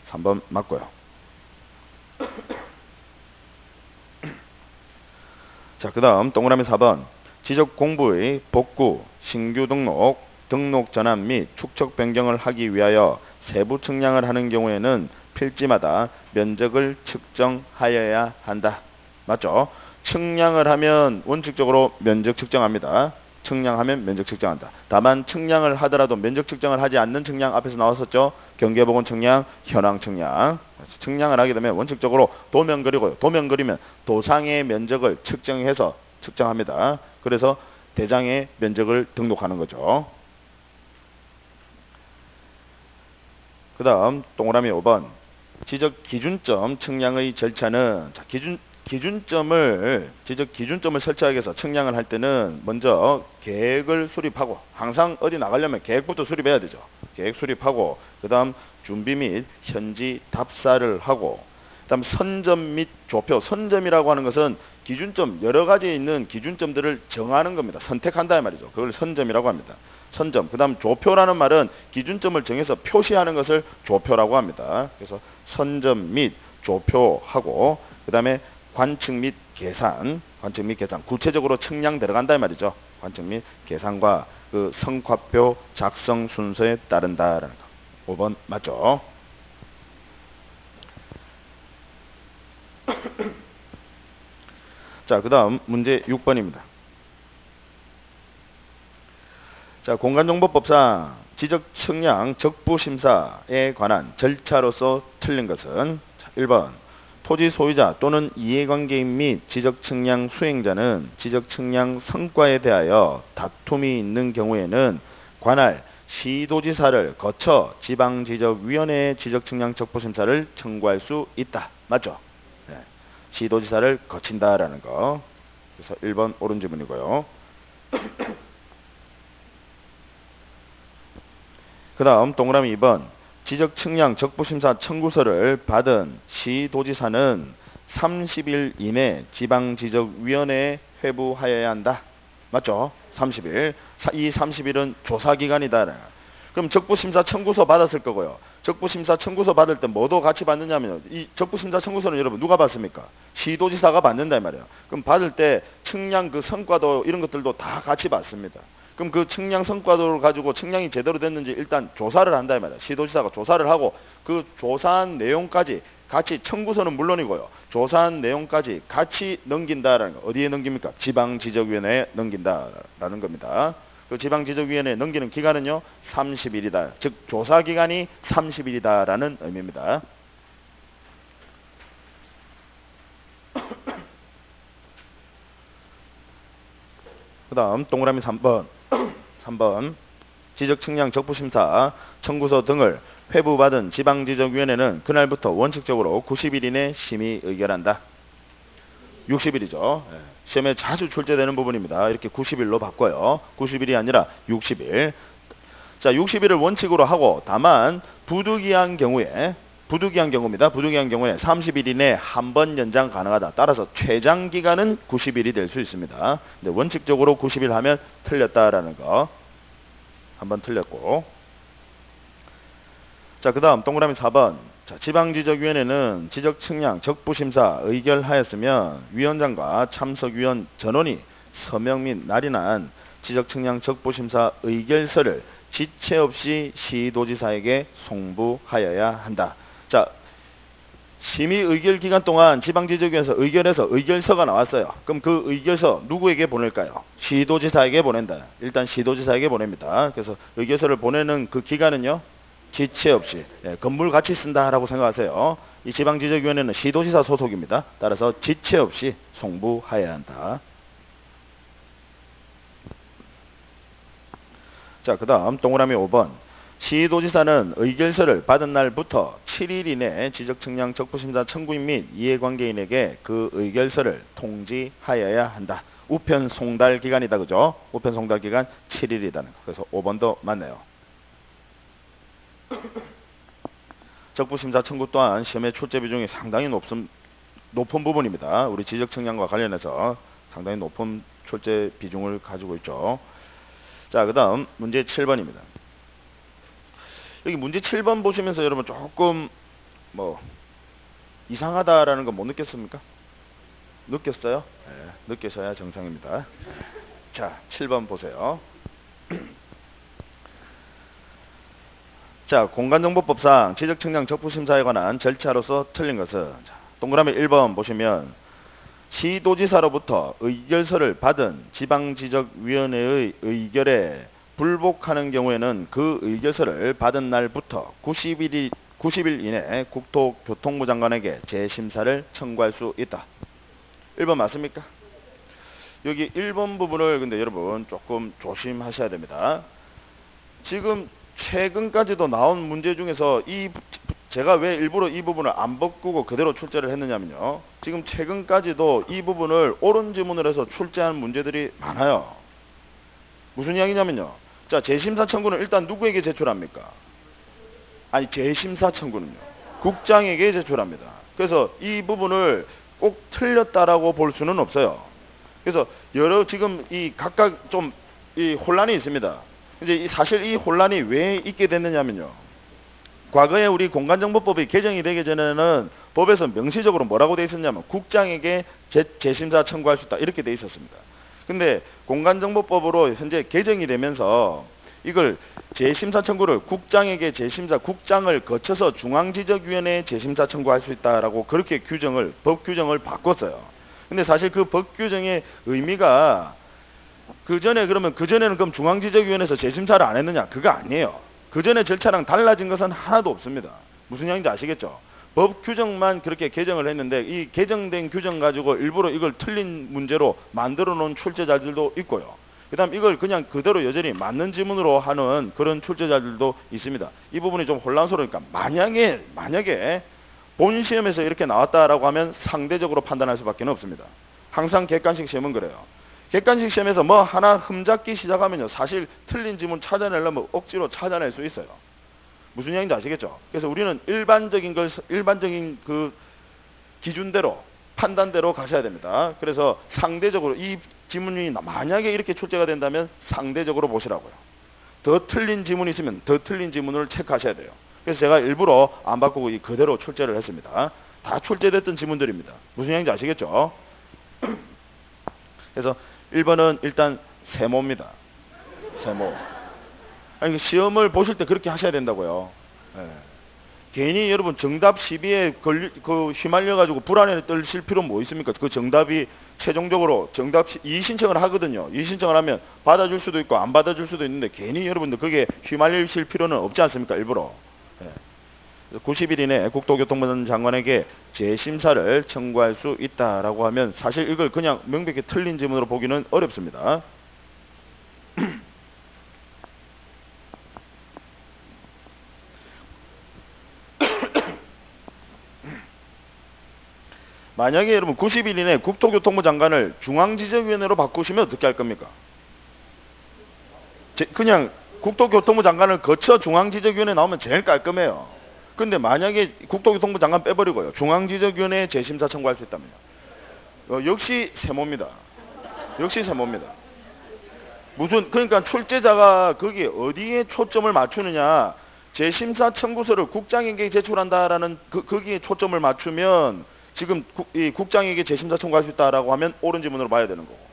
Speaker 1: 3번 맞고요. 자, 그 다음 동그라미 4번. 지적 공부의 복구, 신규 등록, 등록 전환 및 축척 변경을 하기 위하여 세부 측량을 하는 경우에는 필지마다 면적을 측정하여야 한다. 맞죠? 측량을 하면 원칙적으로 면적 측정합니다. 측량하면 면적 측정한다. 다만 측량을 하더라도 면적 측정을 하지 않는 측량 앞에서 나왔었죠. 경계보건 측량, 현황 측량. 측량을 하게 되면 원칙적으로 도면 그리고요. 도면 그리면 도상의 면적을 측정해서 측정합니다. 그래서 대장의 면적을 등록하는 거죠. 그 다음 동그라미 5번. 지적 기준점 측량의 절차는 자, 지적 기준점을 설치하기 위해서 측량을 할 때는 먼저 계획을 수립하고 항상 어디 나가려면 계획부터 수립해야 되죠. 계획 수립하고 그 다음 준비 및 현지 답사를 하고 그다음 선점 및 조표. 선점이라고 하는 것은 기준점, 여러 가지 있는 기준점들을 정하는 겁니다. 선택한다 이 말이죠. 그걸 선점이라고 합니다. 선점. 그다음 조표라는 말은 기준점을 정해서 표시하는 것을 조표라고 합니다. 그래서 선점 및 조표하고 그다음에 관측 및 계산, 관측 및 계산. 구체적으로 측량 들어간다 이 말이죠. 관측 및 계산과 그 성과표 작성 순서에 따른다라는 거. 5번 맞죠? 자, 그 다음 문제 6번입니다. 자, 공간정보법상 지적 측량 적부 심사에 관한 절차로서 틀린 것은 1번 토지 소유자 또는 이해관계인 및 지적 측량 수행자는 지적 측량 성과에 대하여 다툼이 있는 경우에는 관할 시도지사를 거쳐 지방지적위원회의 지적 측량 적부 심사를 청구할 수 있다. 맞죠? 네. 시도지사를 거친다라는 거. 그래서 1번 옳은 지문이고요. 그 다음 동그라미 2번 지적 측량 적부 심사 청구서를 받은 시도지사는 30일 이내 지방지적위원회에 회부하여야 한다. 맞죠? 30일. 이 30일은 조사기간이다. 그럼 적부심사 청구서 받았을 거고요. 적부심사 청구서 받을 때 뭐도 같이 받느냐면 이 적부심사 청구서는 여러분 누가 받습니까? 시도지사가 받는다 이 말이에요. 그럼 받을 때 측량 그 성과도 이런 것들도 다 같이 받습니다. 그럼 그 측량 성과도를 가지고 측량이 제대로 됐는지 일단 조사를 한다 이 말이에요. 시도지사가 조사를 하고 그 조사한 내용까지 같이 청구서는 물론이고요. 조사한 내용까지 같이 넘긴다라는 거. 어디에 넘깁니까? 지방지적위원회에 넘긴다라는 겁니다. 그 지방지적위원회에 넘기는 기간은요 30일이다. 즉 조사기간이 30일이다라는 의미입니다. 그 다음 동그라미 3번 3번 지적측량 적부심사 청구서 등을 회부받은 지방지적위원회는 그날부터 원칙적으로 90일 이내 심의 의결한다. 60일이죠. 시험에 자주 출제되는 부분입니다. 이렇게 90일로 바꿔요. 90일이 아니라 60일. 자, 60일을 원칙으로 하고 다만 부득이한 경우입니다. 부득이한 경우에 30일 이내 한 번 연장 가능하다. 따라서 최장 기간은 90일이 될 수 있습니다. 근데 원칙적으로 90일 하면 틀렸다라는 거. 한 번 틀렸고. 자, 그 다음 동그라미 4번. 자, 지방지적위원회는 지적측량 적부심사 의결하였으면 위원장과 참석위원 전원이 서명 및 날인한 지적측량 적부심사 의결서를 지체 없이 시도지사에게 송부하여야 한다. 자, 심의 의결 기간 동안 지방지적위원회에서 의결해서 의결서가 나왔어요. 그럼 그 의결서 누구에게 보낼까요? 시도지사에게 보낸다. 일단 시도지사에게 보냅니다. 그래서 의결서를 보내는 그 기간은요 지체 없이 건물 같이 쓴다라고 생각하세요. 이 지방지적위원회는 시도지사 소속입니다. 따라서 지체 없이 송부하여야 한다. 자, 그 다음 동그라미 5번. 시도지사는 의결서를 받은 날부터 7일 이내 지적측량 적부심사 청구인 및 이해관계인에게 그 의결서를 통지하여야 한다. 우편 송달 기간이다. 그죠? 우편 송달 기간 7일이다는 거. 그래서 5번도 맞네요. 적부심사 청구 또한 시험의 출제 비중이 상당히 높은 부분입니다. 우리 지적측량과 관련해서 상당히 높은 출제 비중을 가지고 있죠. 자, 그 다음 문제 7번입니다. 여기 문제 7번 보시면서 여러분 조금 이상하다라는 거 못 느꼈습니까? 느꼈어요? 네, 느끼셔야 정상입니다. 자, 7번 보세요. 자, 공간정보법상 지적측량 적부심사에 관한 절차로서 틀린 것은 자, 동그라미 1번 보시면 시도지사로부터 의결서를 받은 지방지적위원회의 의결에 불복하는 경우에는 그 의결서를 받은 날부터 90일 이내 국토교통부 장관에게 재심사를 청구할 수 있다. 1번 맞습니까? 여기 1번 부분을 근데 여러분 조금 조심하셔야 됩니다. 지금 최근까지도 나온 문제 중에서 제가 왜 일부러 이 부분을 안 바꾸고 그대로 출제를 했느냐면요. 지금 최근까지도 이 부분을 옳은 지문을 해서 출제한 문제들이 많아요. 무슨 이야기냐면요. 자, 재심사 청구는 일단 누구에게 제출합니까? 아니, 재심사 청구는요. 국장에게 제출합니다. 그래서 이 부분을 꼭 틀렸다라고 볼 수는 없어요. 그래서 지금 이 각각 좀 이 혼란이 있습니다. 이제 사실 이 혼란이 왜 있게 됐느냐면요. 과거에 우리 공간정보법이 개정이 되기 전에는 법에서 명시적으로 뭐라고 돼 있었냐면 국장에게 재심사 청구할 수 있다 이렇게 돼 있었습니다. 근데 공간정보법으로 현재 개정이 되면서 이걸 재심사 청구를 국장에게 국장을 거쳐서 중앙지적위원회에 재심사 청구할 수 있다라고 그렇게 법 규정을 바꿨어요. 근데 사실 그 법 규정의 의미가 그전에는 그럼 중앙지적위원회에서 재심사를 안 했느냐? 그거 아니에요. 그전에 절차랑 달라진 것은 하나도 없습니다. 무슨 얘기인지 아시겠죠? 법 규정만 그렇게 개정을 했는데 이 개정된 규정 가지고 일부러 이걸 틀린 문제로 만들어 놓은 출제자들도 있고요. 그 다음 이걸 그냥 그대로 여전히 맞는 지문으로 하는 그런 출제자들도 있습니다. 이 부분이 좀 혼란스러우니까 만약에 본 시험에서 이렇게 나왔다라고 하면 상대적으로 판단할 수밖에 없습니다. 항상 객관식 시험은 그래요. 객관식 시험에서 뭐 하나 흠잡기 시작하면요. 사실 틀린 지문 찾아내려면 억지로 찾아낼 수 있어요. 무슨 얘기인지 아시겠죠? 그래서 우리는 일반적인 그 기준대로 판단대로 가셔야 됩니다. 그래서 상대적으로 이 지문이 만약에 이렇게 출제가 된다면 상대적으로 보시라고요. 더 틀린 지문이 있으면 더 틀린 지문을 체크하셔야 돼요. 그래서 제가 일부러 안 바꾸고 그대로 출제를 했습니다. 다 출제됐던 지문들입니다. 무슨 얘기인지 아시겠죠? 그래서 1번은 일단 세모입니다. 세모. 아니, 시험을 보실 때 그렇게 하셔야 된다고요. 예. 괜히 여러분 정답 시비에 휘말려가지고 불안에 떨실 필요 뭐 있습니까? 그 정답이 최종적으로 이의신청을 하거든요. 이의신청을 하면 받아줄 수도 있고 안 받아줄 수도 있는데 괜히 여러분들 그게 휘말리실 필요는 없지 않습니까? 일부러. 예. 90일 이내에 국토교통부 장관에게 재심사를 청구할 수 있다라고 하면 사실 이걸 그냥 명백히 틀린 지문으로 보기는 어렵습니다. 만약에 여러분 90일 이내에 국토교통부 장관을 중앙지적위원회로 바꾸시면 어떻게 할 겁니까? 그냥 국토교통부 장관을 거쳐 중앙지적위원회 나오면 제일 깔끔해요. 근데 만약에 국토교통부 장관 빼버리고요. 중앙지적위원회에 재심사 청구할 수 있다면요. 역시 세모입니다. 역시 세모입니다. 그러니까 출제자가 거기 어디에 초점을 맞추느냐. 재심사 청구서를 국장에게 제출한다라는 거기에 초점을 맞추면 지금 이 국장에게 재심사 청구할 수 있다라고 하면 옳은 지문으로 봐야 되는 거고.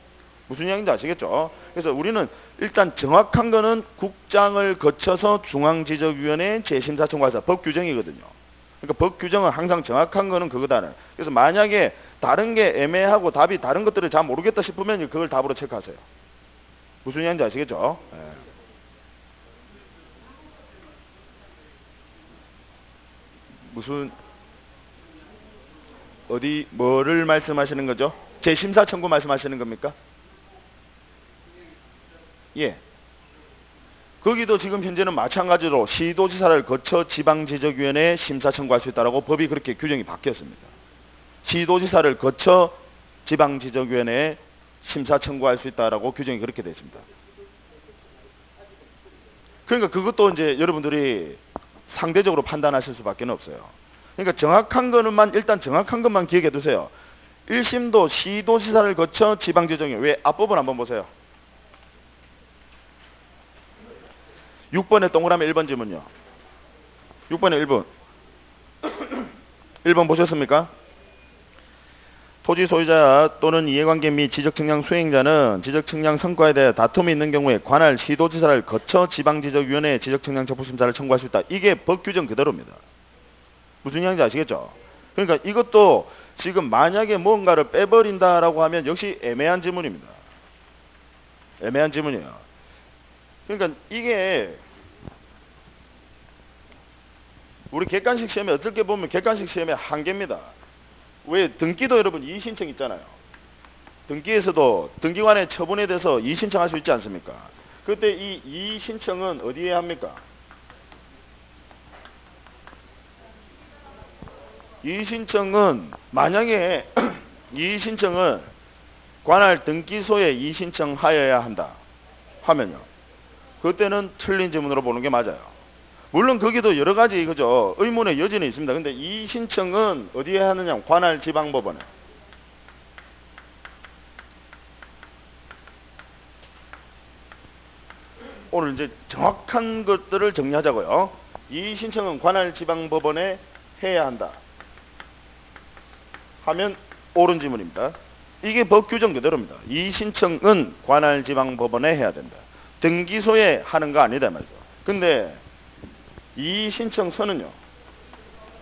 Speaker 1: 무슨 이야기인지 아시겠죠? 그래서 우리는 일단 정확한 거는 국장을 거쳐서 중앙지적위원회에 재심사 청구하자. 법 규정이거든요. 그러니까 법 규정은 항상 정확한 거는 그거다. 그래서 만약에 다른 게 애매하고 답이 다른 것들을 잘 모르겠다 싶으면 그걸 답으로 체크하세요. 무슨 이야기인지 아시겠죠? 네. 뭐를 말씀하시는 거죠? 재심사 청구 말씀하시는 겁니까? 예. 거기도 지금 현재는 마찬가지로 시도지사를 거쳐 지방지적위원회에 심사 청구할 수 있다라고 법이 그렇게 규정이 바뀌었습니다. 시도지사를 거쳐 지방지적위원회에 심사 청구할 수 있다라고 규정이 그렇게 되어 있습니다. 그러니까 그것도 이제 여러분들이 상대적으로 판단하실 수밖에 없어요. 그러니까 일단 정확한 것만 기억해 두세요. 1심도 시도지사를 거쳐 지방지적위원회. 왜? 앞부분 한번 보세요. 6번에 동그라미 1번 지문요. 6번에 1번. 1번 보셨습니까? 토지 소유자 또는 이해관계 및 지적측량 수행자는 지적측량 성과에 대해 다툼이 있는 경우에 관할 시도지사를 거쳐 지방지적위원회에 지적측량 적부심사를 청구할 수 있다. 이게 법 규정 그대로입니다. 무슨 이야기인지 아시겠죠? 그러니까 이것도 지금 만약에 뭔가를 빼버린다라고 하면 역시 애매한 지문입니다. 애매한 지문이에요. 그러니까 이게 우리 객관식 시험에 어떻게 보면 객관식 시험의 한계입니다. 왜? 등기도 여러분 이의신청 있잖아요. 등기에서도 등기관의 처분에 대해서 이의신청할 수 있지 않습니까? 그때 이 이의신청은 어디에 합니까? 이의신청은 만약에 이의신청은 관할 등기소에 이의신청하여야 한다 하면요. 그때는 틀린 지문으로 보는 게 맞아요. 물론 거기도 여러 가지 그죠 의문의 여지는 있습니다. 근데 이 신청은 어디에 하느냐? 관할 지방법원에. 오늘 이제 정확한 것들을 정리하자고요. 이 신청은 관할 지방법원에 해야 한다 하면 옳은 지문입니다. 이게 법 규정 그대로입니다. 이 신청은 관할 지방법원에 해야 된다. 등기소에 하는 거 아니다 말이죠. 근데 이 신청서는요.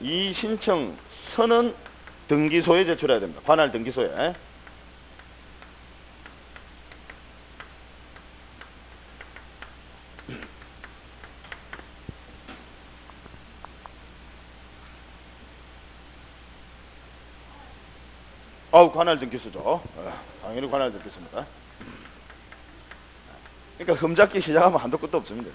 Speaker 1: 이 신청서는 등기소에 제출해야 됩니다. 관할 등기소에. 관할 등기소죠. 당연히 관할 등기소입니다. 그러니까 흠잡기 시작하면 한도 끝도 없습니다.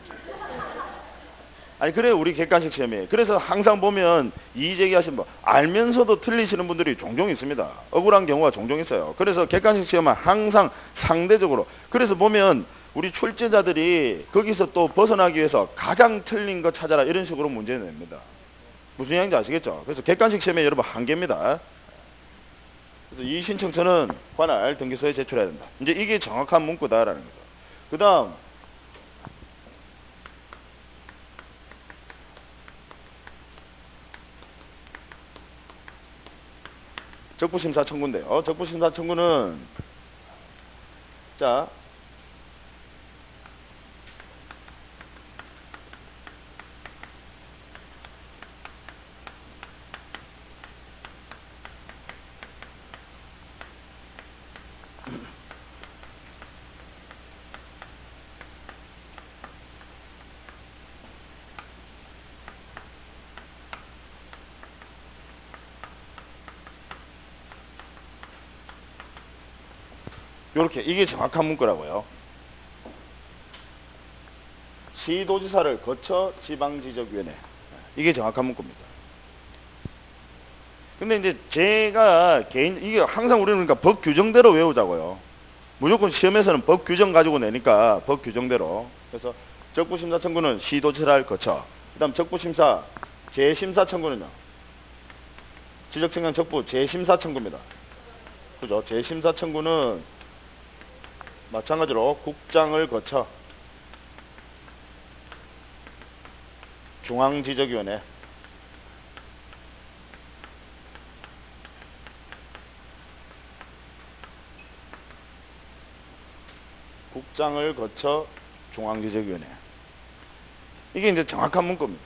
Speaker 1: 아니 그래 우리 객관식 시험에 그래서 항상 보면 이의제기하시는 분 알면서도 틀리시는 분들이 종종 있습니다. 억울한 경우가 종종 있어요. 그래서 객관식 시험은 항상 상대적으로 그래서 보면 우리 출제자들이 거기서 또 벗어나기 위해서 가장 틀린 거 찾아라 이런 식으로 문제를 냅니다. 무슨 얘기인지 아시겠죠? 그래서 객관식 시험에 여러분 한계입니다. 그래서 이 신청서는 관할 등기소에 제출해야 된다. 이제 이게 정확한 문구다라는 거죠. 그 다음 적부심사 청구인데요. 적부심사 청구는 자 요렇게 이게 정확한 문구라고요. 시도지사를 거쳐 지방지적위원회 이게 정확한 문구입니다. 근데 이제 제가 이게 항상 우리는 그러니까 법 규정대로 외우자고요. 무조건 시험에서는 법 규정 가지고 내니까 법 규정대로. 그래서 적부심사 청구는 시도지사를 거쳐. 그 다음 적부심사 재심사 청구는요. 지적청량 적부 재심사 청구입니다. 그죠? 재심사 청구는 마찬가지로 국장을 거쳐 중앙지적위원회 국장을 거쳐 중앙지적위원회 이게 이제 정확한 문구입니다.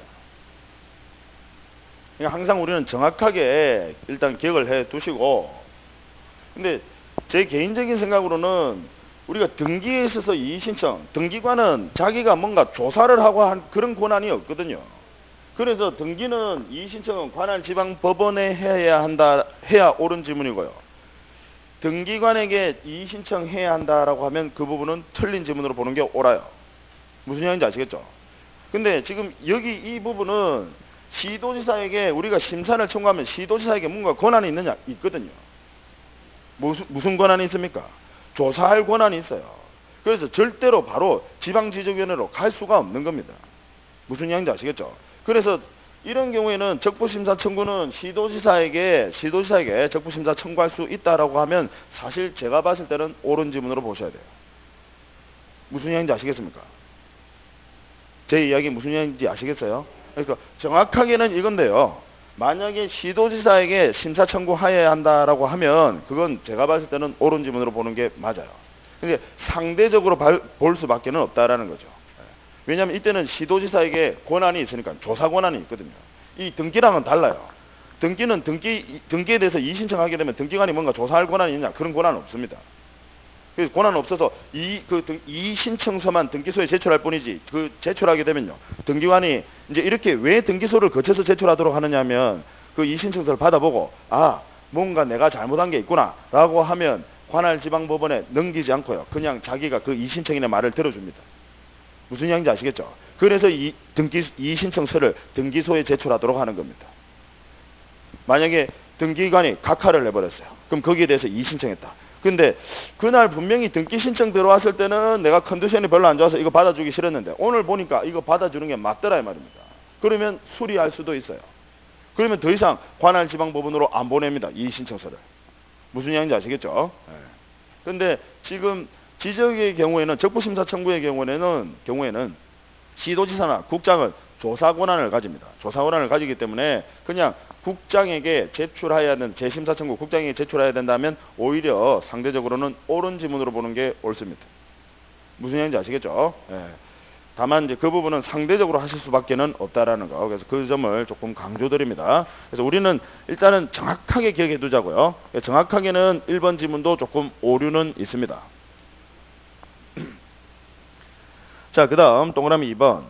Speaker 1: 그러니까 항상 우리는 정확하게 일단 기억을 해 두시고 근데 제 개인적인 생각으로는 우리가 등기에 있어서 이의신청, 등기관은 자기가 뭔가 조사를 하고 한 그런 권한이 없거든요. 그래서 등기는 이의신청은 관할 지방법원에 해야 한다, 해야 옳은 지문이고요. 등기관에게 이의신청해야 한다라고 하면 그 부분은 틀린 지문으로 보는 게 옳아요. 무슨 얘기인지 아시겠죠? 근데 지금 여기 이 부분은 시도지사에게 우리가 심사를 청구하면 시도지사에게 뭔가 권한이 있느냐? 있거든요. 무슨 권한이 있습니까? 조사할 권한이 있어요. 그래서 절대로 바로 지방지적위원회로 갈 수가 없는 겁니다. 무슨 얘기인지 아시겠죠? 그래서 이런 경우에는 적부심사 청구는 시도지사에게 적부심사 청구할 수 있다라고 하면 사실 제가 봤을 때는 옳은 지문으로 보셔야 돼요. 무슨 얘기인지 아시겠습니까? 제 이야기 무슨 얘기인지 아시겠어요? 그러니까 정확하게는 이건데요. 만약에 시도지사에게 심사 청구해야 한다라고 하면 그건 제가 봤을 때는 옳은 지문으로 보는 게 맞아요. 근데 상대적으로 볼 수밖에 없다라는 거죠. 왜냐하면 이때는 시도지사에게 권한이 있으니까 조사 권한이 있거든요. 이 등기랑은 달라요. 등기는 등기에 대해서 이의신청하게 되면 등기관이 뭔가 조사할 권한이 있냐? 그런 권한은 없습니다. 그래서 권한은 없어서 이의신청서만 등기소에 제출할 뿐이지 그 제출하게 되면요. 등기관이 이제 이렇게 왜 등기소를 거쳐서 제출하도록 하느냐면 그 이의신청서를 받아보고 뭔가 내가 잘못한 게 있구나 라고 하면 관할 지방법원에 넘기지 않고요. 그냥 자기가 그 이의신청인의 말을 들어줍니다. 무슨 얘기인지 아시겠죠? 그래서 이의신청서를 등기소에 제출하도록 하는 겁니다. 만약에 등기관이 각하를 내버렸어요. 그럼 거기에 대해서 이의신청했다. 근데 그날 분명히 등기 신청 들어왔을 때는 내가 컨디션이 별로 안 좋아서 이거 받아주기 싫었는데 오늘 보니까 이거 받아주는 게 맞더라 이 말입니다. 그러면 수리할 수도 있어요. 그러면 더 이상 관할 지방법원으로 안 보냅니다. 이 신청서를. 무슨 이야기인지 아시겠죠? 그런데 지금 지적의 경우에는 적부심사 청구의 경우에는 시도지사나 국장은 조사 권한을 가집니다. 조사 권한을 가지기 때문에 그냥 국장에게 제출해야 하는 재심사 청구 국장에게 제출해야 된다면 오히려 상대적으로는 옳은 지문으로 보는 게 옳습니다. 무슨 얘기인지 아시겠죠? 다만 이제 그 부분은 상대적으로 하실 수밖에는 없다라는 거. 그래서 그 점을 조금 강조드립니다. 그래서 우리는 일단은 정확하게 기억해 두자고요. 정확하게는 1번 지문도 조금 오류는 있습니다. 자, 그 다음 동그라미 2번.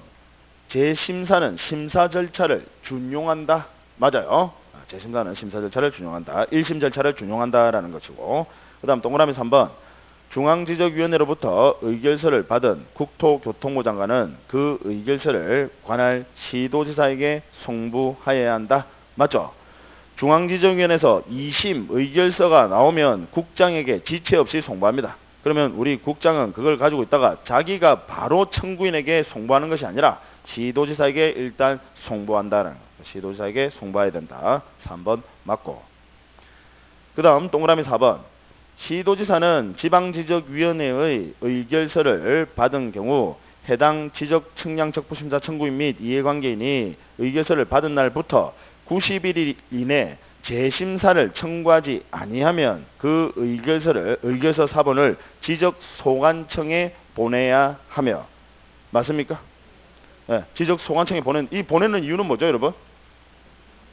Speaker 1: 재심사는 심사 절차를 준용한다. 맞아요. 재심사는 심사 절차를 준용한다. 1심 절차를 준용한다라는 것이고, 그 다음 동그라미 3번. 중앙지적위원회로부터 의결서를 받은 국토교통부 장관은 그 의결서를 관할 시도지사에게 송부하여야 한다. 맞죠? 중앙지적위원회에서 2심 의결서가 나오면 국장에게 지체 없이 송부합니다. 그러면 우리 국장은 그걸 가지고 있다가 자기가 바로 청구인에게 송부하는 것이 아니라 시도지사에게 일단 송부한다는 거. 시도지사에게 송부해야 된다. 3번 맞고. 그 다음 동그라미 4번. 시도지사는 지방지적위원회의 의결서를 받은 경우 해당 지적 측량 적부심사 청구인 및 이해관계인이 의결서를 받은 날부터 90일 이내 재심사를 청구하지 아니하면 그 의결서 사본을 지적소관청에 보내야 하며. 맞습니까? 지적소관청에 보내는 이유는 뭐죠, 여러분?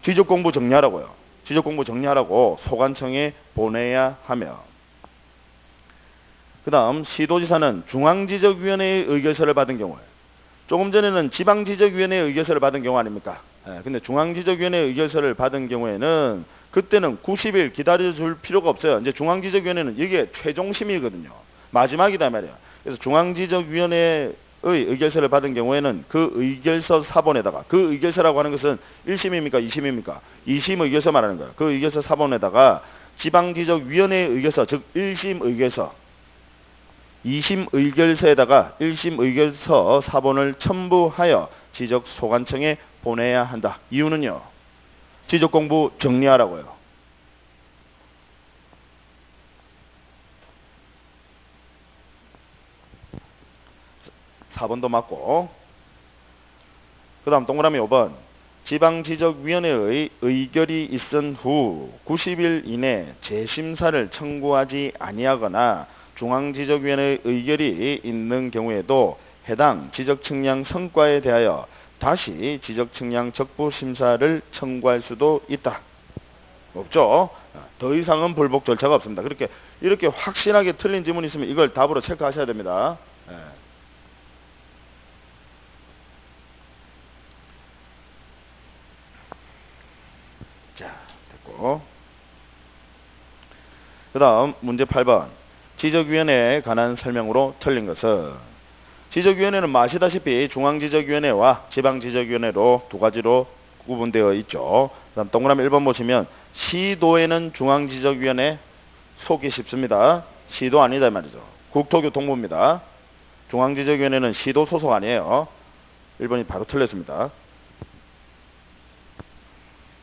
Speaker 1: 지적공부 정리하라고요. 지적공부 정리하라고 소관청에 보내야 하며. 그 다음 시도지사는 중앙지적위원회의 의결서를 받은 경우에, 조금 전에는 지방지적위원회의 의결서를 받은 경우 아닙니까? 근데 중앙지적위원회의 의결서를 받은 경우에는 그때는 90일 기다려줄 필요가 없어요. 이제 중앙지적위원회는 이게 최종심이거든요. 마지막이다 말이에요. 그래서 중앙지적위원회의 의결서를 받은 경우에는 그 의결서 사본에다가, 그 의결서라고 하는 것은 1심입니까? 2심입니까? 2심 의결서 말하는 거예요. 그 의결서 사본에다가 지방지적위원회의 의결서, 즉 1심 의결서, 2심 의결서에다가 1심 의결서 사본을 첨부하여 지적소관청에 보내야 한다. 이유는요, 지적공부 정리하라고요. (4번도) 맞고. 그 다음 동그라미 5번. 지방지적위원회의 의결이 있은 후 90일 이내 재심사를 청구하지 아니하거나 중앙지적위원회의 의결이 있는 경우에도 해당 지적측량 성과에 대하여 다시 지적측량 적부심사를 청구할 수도 있다. 없죠? 더 이상은 불복 절차가 없습니다. 이렇게 확실하게 틀린 지문이 있으면 이걸 답으로 체크하셔야 됩니다. 자, 됐고. 그 다음 문제 8번. 지적위원회에 관한 설명으로 틀린 것은, 지적위원회는 아시다시피 중앙지적위원회와 지방지적위원회로 두 가지로 구분되어 있죠. 그 다음 동그라미 1번 보시면 시도에는 중앙지적위원회 속이 쉽습니다. 시도 아니다 말이죠. 국토교통부입니다. 중앙지적위원회는 시도 소속 아니에요. 1번이 바로 틀렸습니다.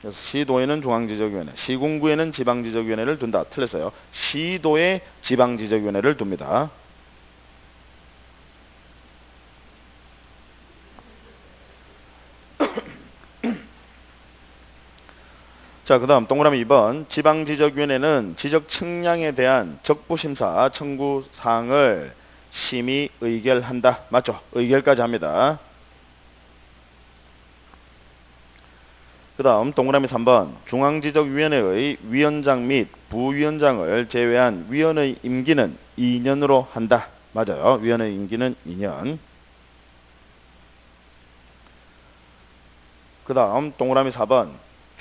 Speaker 1: 그래서 시도에는 중앙지적위원회, 시군구에는 지방지적위원회를 둔다. 틀렸어요. 시도에 지방지적위원회를 둡니다. 자, 그 다음 동그라미 2번. 지방지적위원회는 지적측량에 대한 적부심사 청구사항을 심의 의결한다. 맞죠? 의결까지 합니다. 그 다음 동그라미 3번. 중앙지적위원회의 위원장 및 부위원장을 제외한 위원의 임기는 2년으로 한다. 맞아요. 위원의 임기는 2년. 그 다음 동그라미 4번.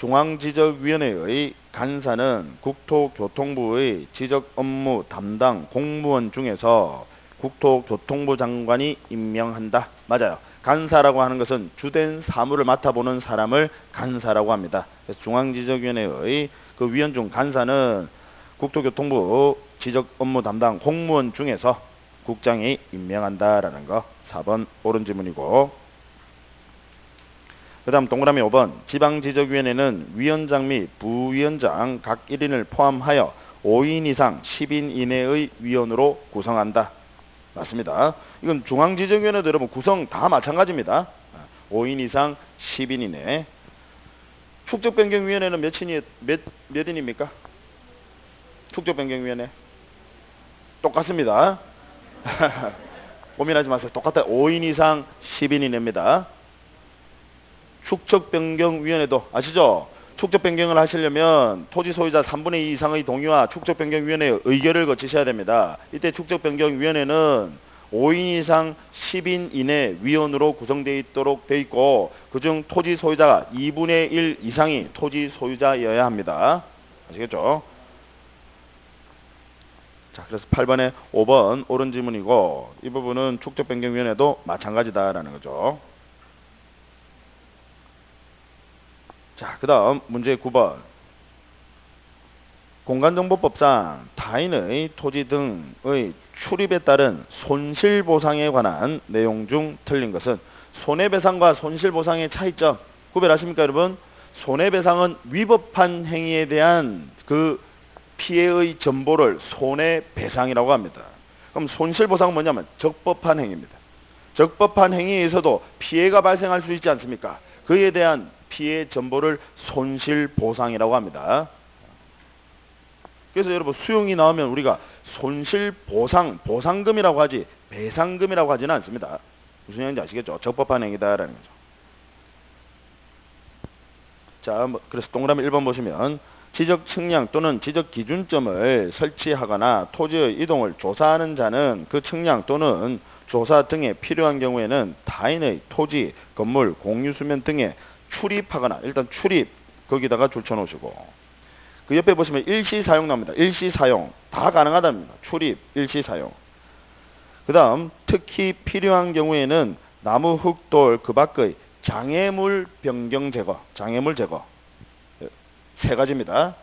Speaker 1: 중앙지적위원회의 간사는 국토교통부의 지적업무 담당 공무원 중에서 국토교통부 장관이 임명한다. 맞아요. 간사라고 하는 것은 주된 사무를 맡아보는 사람을 간사라고 합니다. 그래서 중앙지적위원회의 그 위원 중 간사는 국토교통부 지적업무 담당 공무원 중에서 국장이 임명한다라는 거. 4번 옳은 지문이고. 그 다음 동그라미 5번. 지방지적위원회는 위원장 및 부위원장 각 1인을 포함하여 5인 이상 10인 이내의 위원으로 구성한다. 맞습니다. 이건 중앙지정위원회도 여러분 구성 다 마찬가지입니다. 5인 이상 10인 이내. 축적변경위원회는 몇 인입니까? 축적변경위원회. 똑같습니다. 고민하지 마세요. 똑같아요. 5인 이상 10인 이내입니다. 축적변경위원회도 아시죠? 축적변경을 하시려면 토지 소유자 3분의 2 이상의 동의와 축적변경위원회의 의결을 거치셔야 됩니다. 이때 축적변경위원회는 5인 이상 10인 이내 위원으로 구성되어 있도록 되어 있고 그중 토지 소유자가 2분의 1 이상이 토지 소유자여야 합니다. 아시겠죠? 자, 그래서 8번에 5번 옳은 지문이고 이 부분은 축적변경위원회도 마찬가지다라는 거죠. 자, 그 다음 문제 9번. 공간정보법상 타인의 토지 등의 출입에 따른 손실보상에 관한 내용 중 틀린 것은 손해배상과 손실보상의 차이점 구별하십니까 여러분? 손해배상은 위법한 행위에 대한 그 피해의 전보를 손해배상이라고 합니다. 그럼 손실보상은 뭐냐면 적법한 행위입니다. 적법한 행위에 의해서도 피해가 발생할 수 있지 않습니까? 그에 대한 피해 전보를 손실보상이라고 합니다. 그래서 여러분 수용이 나오면 우리가 손실보상, 보상금이라고 하지 배상금이라고 하지는 않습니다. 무슨 얘기인지 아시겠죠? 적법한 행위다라는 거죠. 자, 그래서 동그라미 1번 보시면 지적 측량 또는 지적 기준점을 설치하거나 토지의 이동을 조사하는 자는 그 측량 또는 조사 등에 필요한 경우에는 타인의 토지, 건물, 공유수면 등에 출입하거나 일단 출입 거기다가 줄쳐놓으시고 그 옆에 보시면 일시사용 나옵니다. 일시사용 다 가능하답니다. 출입, 일시사용. 그 다음 특히 필요한 경우에는 나무, 흙, 돌 그 밖의 장애물 변경 제거, 장애물 제거 세 가지입니다.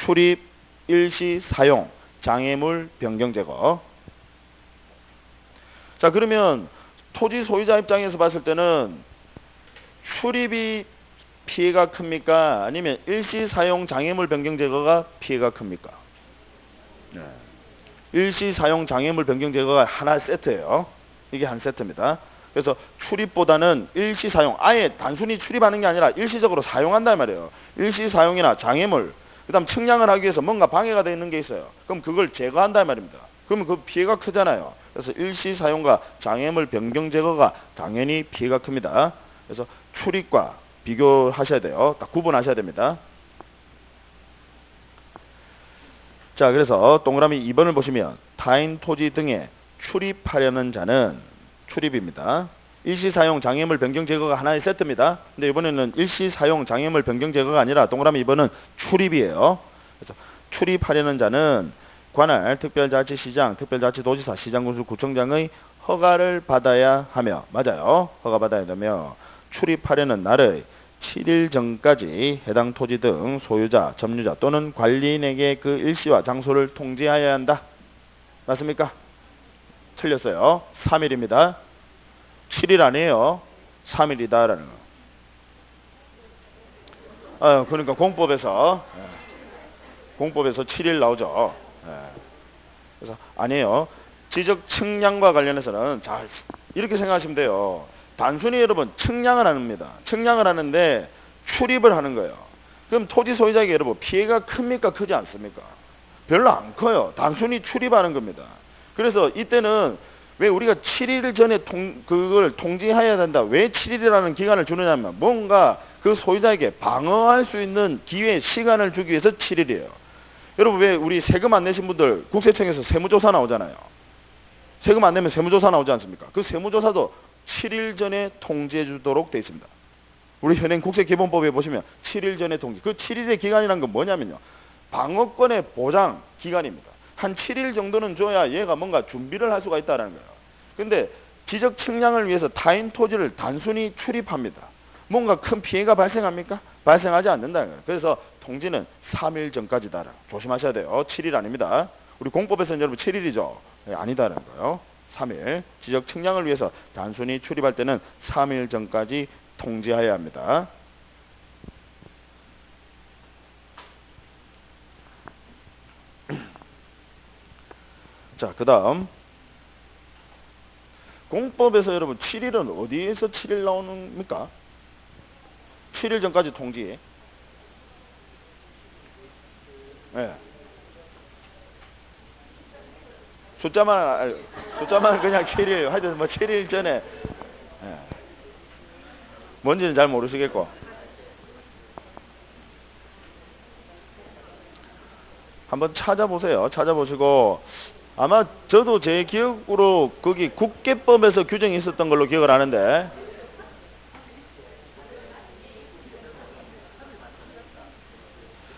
Speaker 1: 출입, 일시, 사용, 장애물 변경 제거. 자, 그러면 토지 소유자 입장에서 봤을 때는 출입이 피해가 큽니까? 아니면 일시, 사용, 장애물 변경 제거가 피해가 큽니까? 네. 일시, 사용, 장애물 변경 제거가 하나 세트예요. 이게 한 세트입니다. 그래서 출입보다는 일시 사용, 아예 단순히 출입하는 게 아니라 일시적으로 사용한단 말이에요. 일시 사용이나 장애물, 그 다음 측량을 하기 위해서 뭔가 방해가 되어 있는 게 있어요. 그럼 그걸 제거한단 말입니다. 그러면 그 피해가 크잖아요. 그래서 일시 사용과 장애물 변경 제거가 당연히 피해가 큽니다. 그래서 출입과 비교하셔야 돼요. 딱 구분하셔야 됩니다. 자, 그래서 동그라미 2번을 보시면 타인 토지 등에 출입하려는 자는 출입입니다. 일시사용 장애물 변경 제거가 하나의 세트입니다. 근데 이번에는 일시사용 장애물 변경 제거가 아니라 동그라미 2번은 출입이에요. 그래서 출입하려는 자는 관할, 특별자치시장, 특별자치도지사, 시장군수, 구청장의 허가를 받아야 하며 맞아요. 허가받아야 되며 출입하려는 날의 7일 전까지 해당 토지 등 소유자, 점유자 또는 관리인에게 그 일시와 장소를 통지하여야 한다. 맞습니까? 틀렸어요. 3일입니다. 7일 아니에요. 3일이다라는 거. 그러니까 공법에서 7일 나오죠. 그래서 아니에요. 지적 측량과 관련해서는 자 이렇게 생각하시면 돼요. 단순히 여러분 측량을 합니다. 측량을 하는데 출입을 하는 거예요. 그럼 토지 소유자에게 여러분 피해가 큽니까? 크지 않습니까? 별로 안 커요. 단순히 출입하는 겁니다. 그래서 이때는 왜 우리가 7일 전에 그걸 통지해야 된다. 왜 7일이라는 기간을 주느냐면 뭔가 그 소유자에게 방어할 수 있는 기회, 시간을 주기 위해서 7일이에요. 여러분 왜 우리 세금 안 내신 분들 국세청에서 세무조사 나오잖아요. 세금 안 내면 세무조사 나오지 않습니까? 그 세무조사도 7일 전에 통지해 주도록 되어 있습니다. 우리 현행 국세기본법에 보시면 7일 전에 통지. 그 7일의 기간이란 건 뭐냐면요. 방어권의 보장 기간입니다. 한 7일 정도는 줘야 얘가 뭔가 준비를 할 수가 있다는 거예요. 근데 지적 측량을 위해서 타인 토지를 단순히 출입합니다. 뭔가 큰 피해가 발생합니까? 발생하지 않는다는 거예요. 그래서 통지는 3일 전까지다. 조심하셔야 돼요. 7일 아닙니다. 우리 공법에서는 여러분 7일이죠. 아니다라는 거예요. 3일. 지적 측량을 위해서 단순히 출입할 때는 3일 전까지 통지하여야 합니다. 자, 그 다음 공법에서 여러분 7일은 어디에서 7일 나오는입니까? 7일 전까지 통지. 네. 숫자만 그냥 7일, 하여튼 뭐 7일 전에, 네. 뭔지는 잘 모르시겠고. 한번 찾아보세요. 찾아보시고, 아마 저도 제 기억으로 거기 국계법에서 규정이 있었던 걸로 기억을 하는데,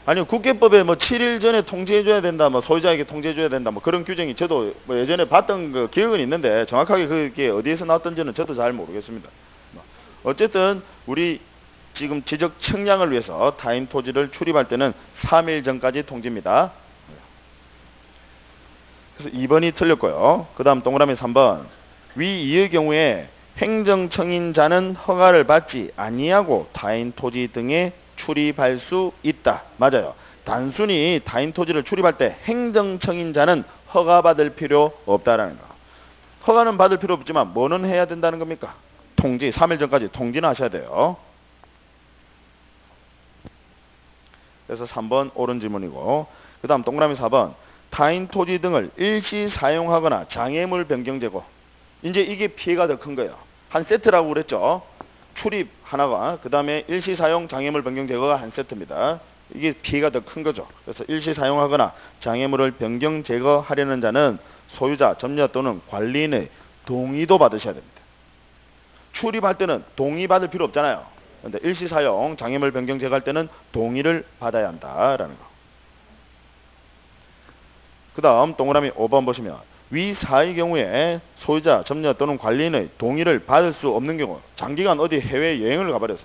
Speaker 1: 아니요, 국계법에 뭐 7일 전에 통지해줘야 된다, 뭐 소유자에게 통지해줘야 된다, 뭐 그런 규정이 저도 뭐 예전에 봤던 그 기억은 있는데 정확하게 그게 어디에서 나왔던지는 저도 잘 모르겠습니다. 어쨌든 우리 지금 지적 측량을 위해서 타인 토지를 출입할 때는 3일 전까지 통지입니다. 그래서 2번이 틀렸고요. 그 다음 동그라미 3번. 위 이의 경우에 행정청인자는 허가를 받지 아니하고 타인 토지 등에 출입할 수 있다. 맞아요. 단순히 타인 토지를 출입할 때 행정청인자는 허가받을 필요 없다라는 거. 허가는 받을 필요 없지만 뭐는 해야 된다는 겁니까? 통지, 3일 전까지 통지는 하셔야 돼요. 그래서 3번 옳은 질문이고, 그 다음 동그라미 4번. 타인 토지 등을 일시 사용하거나 장애물 변경 제거. 이제 이게 피해가 더 큰 거예요. 한 세트라고 그랬죠. 출입 하나가, 그 다음에 일시 사용 장애물 변경 제거가 한 세트입니다. 이게 피해가 더 큰 거죠. 그래서 일시 사용하거나 장애물을 변경 제거하려는 자는 소유자, 점유자 또는 관리인의 동의도 받으셔야 됩니다. 출입할 때는 동의 받을 필요 없잖아요. 그런데 일시 사용 장애물 변경 제거할 때는 동의를 받아야 한다라는 거. 그 다음 동그라미 5번 보시면 위 사의 경우에 소유자, 점유자 또는 관리인의 동의를 받을 수 없는 경우, 장기간 어디 해외 여행을 가버려서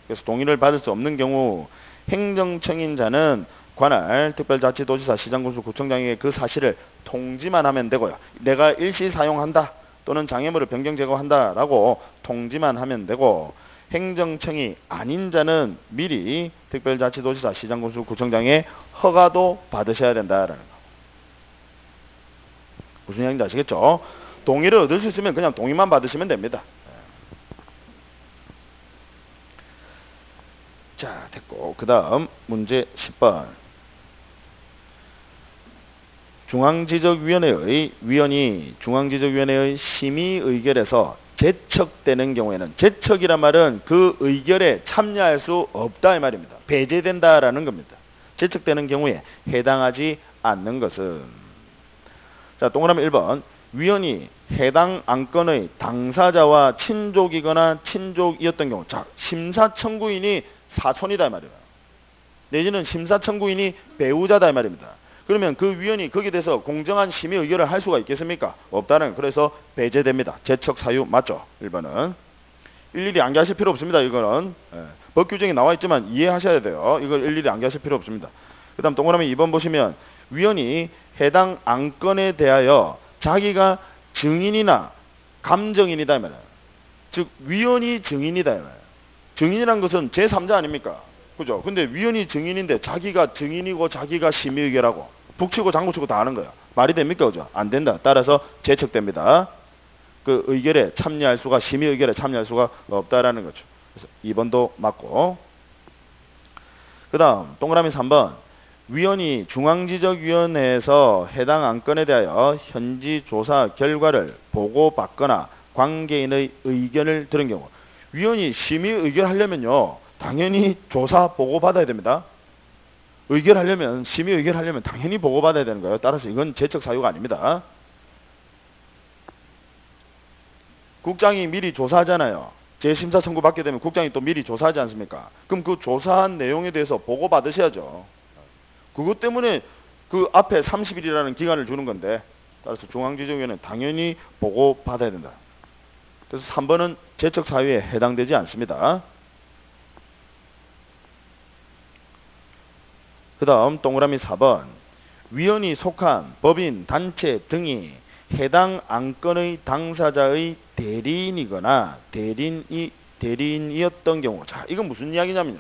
Speaker 1: 그래서 동의를 받을 수 없는 경우 행정청인자는 관할, 특별자치도지사, 시장군수, 구청장에게 그 사실을 통지만 하면 되고요. 내가 일시 사용한다 또는 장애물을 변경 제거한다 라고 통지만 하면 되고, 행정청이 아닌 자는 미리 특별자치도지사, 시장군수, 구청장의 허가도 받으셔야 된다라는 거. 무슨 이야기인지 아시겠죠? 동의를 얻을 수 있으면 그냥 동의만 받으시면 됩니다. 자, 됐고, 그 다음 문제 10번. 중앙지적위원회의 위원이 중앙지적위원회의 심의 의결에서 제척되는 경우에는, 제척이란 말은 그 의결에 참여할 수 없다 이 말입니다. 배제된다라는 겁니다. 제척되는 경우에 해당하지 않는 것은, 자, 동그라미 1번. 위원이 해당 안건의 당사자와 친족이거나 친족이었던 경우, 자, 심사청구인이 사촌이다 이 말이에요. 내지는 심사청구인이 배우자다 이 말입니다. 그러면 그 위원이 거기에 대해서 공정한 심의 의결을 할 수가 있겠습니까? 없다는, 그래서 배제됩니다. 제척 사유 맞죠? 1번은. 일일이 암기하실 필요 없습니다. 이거는 법 규정이 나와 있지만 이해하셔야 돼요. 이걸 일일이 암기하실 필요 없습니다. 그 다음 동그라미 2번 보시면 위원이 해당 안건에 대하여 자기가 증인이나 감정인이다 이 말이에요. 즉 위원이 증인이다 이 말이에요. 증인이란 것은 제3자 아닙니까? 그죠? 근데 위원이 증인인데 자기가 증인이고 자기가 심의 의결하고 북치고 장구치고 다 하는 거야. 말이 됩니까? 그죠? 안 된다. 따라서 제척됩니다. 그 의결에 참여할 수가, 심의 의결에 참여할 수가 없다라는 거죠. 그래서 2번도 맞고. 그 다음 동그라미 3번. 위원이 중앙지적위원회에서 해당 안건에 대하여 현지 조사 결과를 보고받거나 관계인의 의견을 들은 경우, 위원이 심의 의결하려면요 당연히 조사 보고받아야 됩니다. 의결하려면, 심의 의결하려면 당연히 보고받아야 되는 거예요. 따라서 이건 제척 사유가 아닙니다. 국장이 미리 조사하잖아요. 재심사 청구 받게 되면 국장이 또 미리 조사하지 않습니까? 그럼 그 조사한 내용에 대해서 보고받으셔야죠. 그것 때문에 그 앞에 30일이라는 기간을 주는 건데, 따라서 중앙지적위원회는 당연히 보고받아야 된다. 그래서 3번은 제척 사유에 해당되지 않습니다. 그 다음 동그라미 4번. 위원이 속한 법인, 단체 등이 해당 안건의 당사자의 대리인이거나 대리인이 대리인이었던 경우. 자, 이건 무슨 이야기냐면요.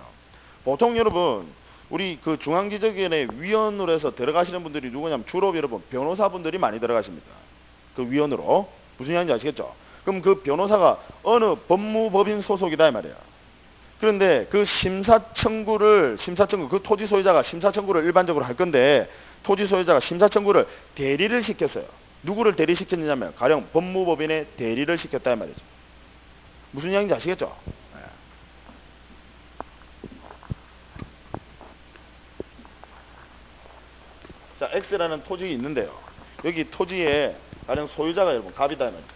Speaker 1: 보통 여러분 우리 그 중앙지적위원회 위원으로 해서 들어가시는 분들이 누구냐면 주로 여러분 변호사분들이 많이 들어가십니다. 그 위원으로. 무슨 이야기인지 아시겠죠? 그럼 그 변호사가 어느 법무법인 소속이다 이 말이에요. 그런데 그 심사청구, 그 토지 소유자가 심사청구를 일반적으로 할 건데 토지 소유자가 심사청구를 대리를 시켰어요. 누구를 대리시켰느냐면 가령 법무법인의 대리를 시켰다 이 말이죠. 무슨 이야기인지 아시겠죠? 네. 자, X라는 토지가 있는데요. 여기 토지에 가령 소유자가 여러분 갑이다 이 말이죠.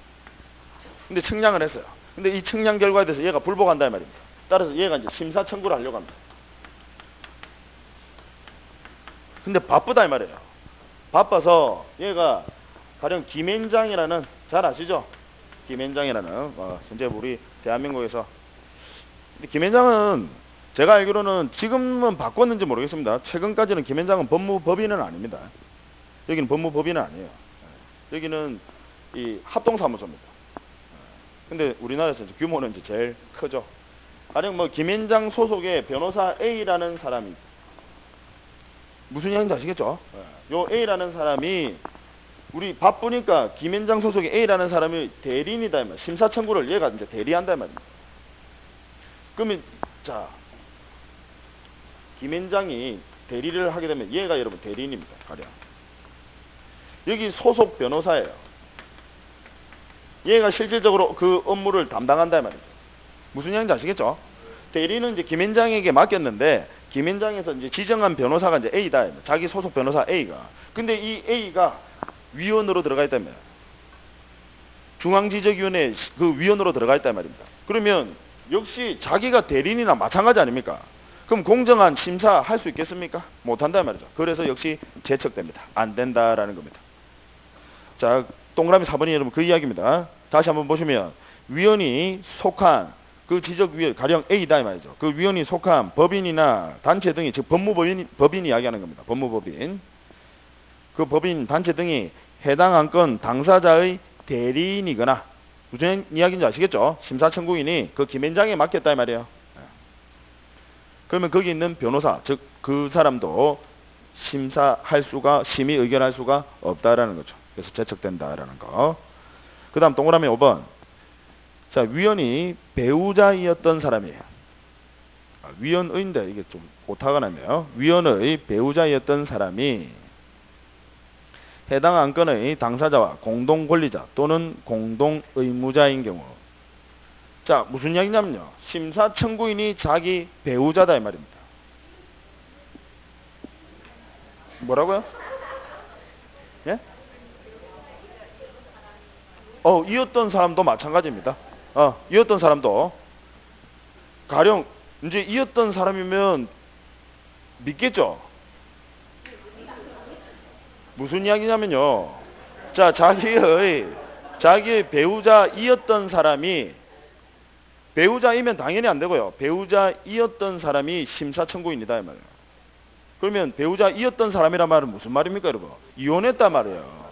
Speaker 1: 근데 측량을 했어요. 근데 이 측량 결과에 대해서 얘가 불복한다 이 말입니다. 따라서 얘가 이제 심사 청구를 하려고 합니다. 근데 바쁘다 이 말이에요. 바빠서 얘가 가령 김앤장이라는, 잘 아시죠? 김앤장이라는 현재 우리 대한민국에서. 근데 김앤장은 제가 알기로는 지금은 바꿨는지 모르겠습니다. 최근까지는 김앤장은 법무법인은 아닙니다. 여기는 법무법인은 아니에요. 여기는 이 합동사무소입니다. 근데 우리나라에서 이제 규모는 이제 제일 크죠. 가령 뭐 김앤장 소속의 변호사 A라는 사람이, 무슨 이야기인지 아시겠죠? 요 A라는 사람이 우리 바쁘니까 김앤장 소속의 A라는 사람이 대리인이다 이 말. 심사 청구를 얘가 이제 대리한다 이 말입니다. 그러면 자, 김앤장이 대리를 하게 되면 얘가 여러분 대리인입니다. 가령 여기 소속 변호사예요. 얘가 실질적으로 그 업무를 담당한다 이 말입니다. 무슨 이야기인지 아시겠죠? 대리는 이제 김앤장에게 맡겼는데 김앤장에서 이제 지정한 변호사가 이제 A다. 자기 소속 변호사 A가. 근데 이 A가 위원으로 들어가 있다며. 중앙지적위원회 그 위원으로 들어가 있단 말입니다. 그러면 역시 자기가 대리인이나 마찬가지 아닙니까? 그럼 공정한 심사 할 수 있겠습니까? 못한다 말이죠. 그래서 역시 제척됩니다. 안 된다라는 겁니다. 자, 동그라미 4번이 여러분 그 이야기입니다. 다시 한번 보시면 위원이 속한 그 지적위원 가령 A다 이 말이죠. 그 위원이 속한 법인이나 단체 등이, 즉 법인 이야기하는 겁니다. 법무법인. 그 법인 단체 등이 해당 안건 당사자의 대리인이거나, 무슨 이야기인지 아시겠죠? 심사청구인이 그 김앤장에 맡겼다 이 말이에요. 그러면 거기 있는 변호사, 즉 그 사람도 심의 의결할 수가 없다라는 거죠. 그래서 제척된다라는 거. 그 다음 동그라미 5번. 자, 위원이 배우자이었던 사람이에요. 위원의인데 이게 좀 오타가 났네요. 위원의 배우자이었던 사람이 해당 안건의 당사자와 공동권리자 또는 공동의무자인 경우. 자, 무슨 이야기냐면요. 심사청구인이 자기 배우자다 이 말입니다. 뭐라고요? 예? 이었던 사람도 마찬가지입니다. 이었던 사람도 가령 이제 이었던 사람이면 믿겠죠? 무슨 이야기냐면요. 자, 자기의 배우자이었던 사람이, 배우자이면 당연히 안 되고요. 배우자이었던 사람이 심사청구인이다 이 말이에요. 그러면 배우자이었던 사람이란 말은 무슨 말입니까, 여러분? 이혼했단 말이에요.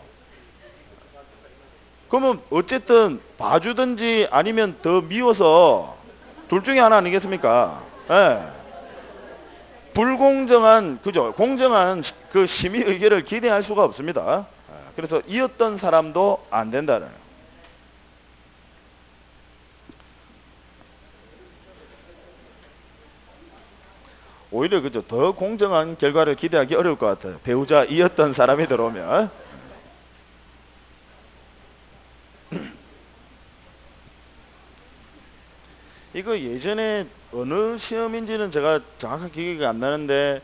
Speaker 1: 그러면 어쨌든 봐주든지 아니면 더 미워서 둘 중에 하나 아니겠습니까? 예. 불공정한, 그죠? 공정한 그 심의 의결을 기대할 수가 없습니다. 그래서 이었던 사람도 안 된다는. 오히려 그죠? 더 공정한 결과를 기대하기 어려울 것 같아요. 배우자이었던 사람이 들어오면. 이거 예전에 어느 시험인지는 제가 정확한 기억이 안 나는데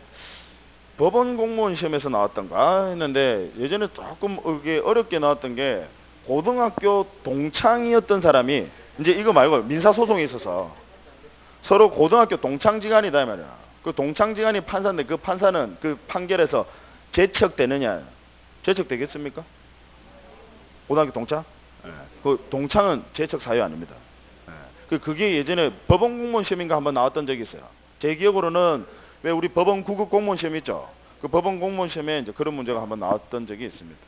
Speaker 1: 법원 공무원 시험에서 나왔던가 했는데, 예전에 조금 이게 어렵게 나왔던 게 고등학교 동창이었던 사람이, 이제 이거 말고 민사소송에 있어서 서로 고등학교 동창지간이다 이 말이야. 그 동창지간이 판사인데 그 판사는 그 판결에서 제척되느냐, 제척되겠습니까? 고등학교 동창? 네. 그 동창은 제척 사유 아닙니다. 그게 예전에 법원 공무원 시험인가 한번 나왔던 적이 있어요. 제 기억으로는 왜 우리 법원 9급 공무원 시험 있죠? 그 법원 공무원 시험에 이제 그런 문제가 한번 나왔던 적이 있습니다.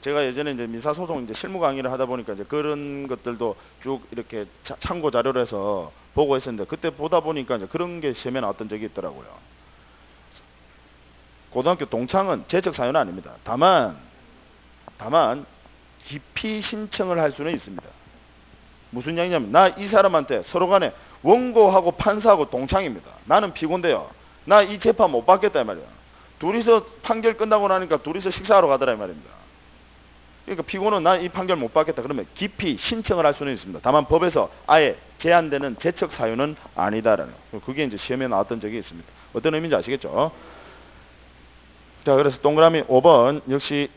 Speaker 1: 제가 예전에 이제 민사소송 이제 실무 강의를 하다 보니까 이제 그런 것들도 쭉 이렇게 참고 자료로 해서 보고 했었는데, 그때 보다 보니까 이제 그런 게 시험에 나왔던 적이 있더라고요. 고등학교 동창은 재적 사유는 아닙니다. 다만 기피 신청을 할 수는 있습니다. 무슨 얘기냐면, 나 이 사람한테 서로 간에 원고하고 판사하고 동창입니다. 나는 피고인데요, 나 이 재판 못 받겠다 이 말이야. 둘이서 판결 끝나고 나니까 둘이서 식사하러 가더라 이 말입니다. 그러니까 피고는 나 이 판결 못 받겠다 그러면 기피 신청을 할 수는 있습니다. 다만 법에서 아예 제한되는 재척 사유는 아니다라는, 그게 이제 시험에 나왔던 적이 있습니다. 어떤 의미인지 아시겠죠? 자, 그래서 동그라미 5번 역시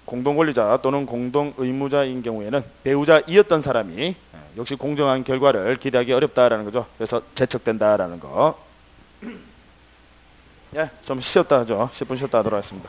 Speaker 1: 공동권리자 또는 공동의무자인 경우에는 배우자이었던 사람이 역시 공정한 결과를 기대하기 어렵다라는 거죠. 그래서 재척된다라는 거. 예, 좀 쉬었다 하죠. 10분 쉬었다 하도록 하겠습니다.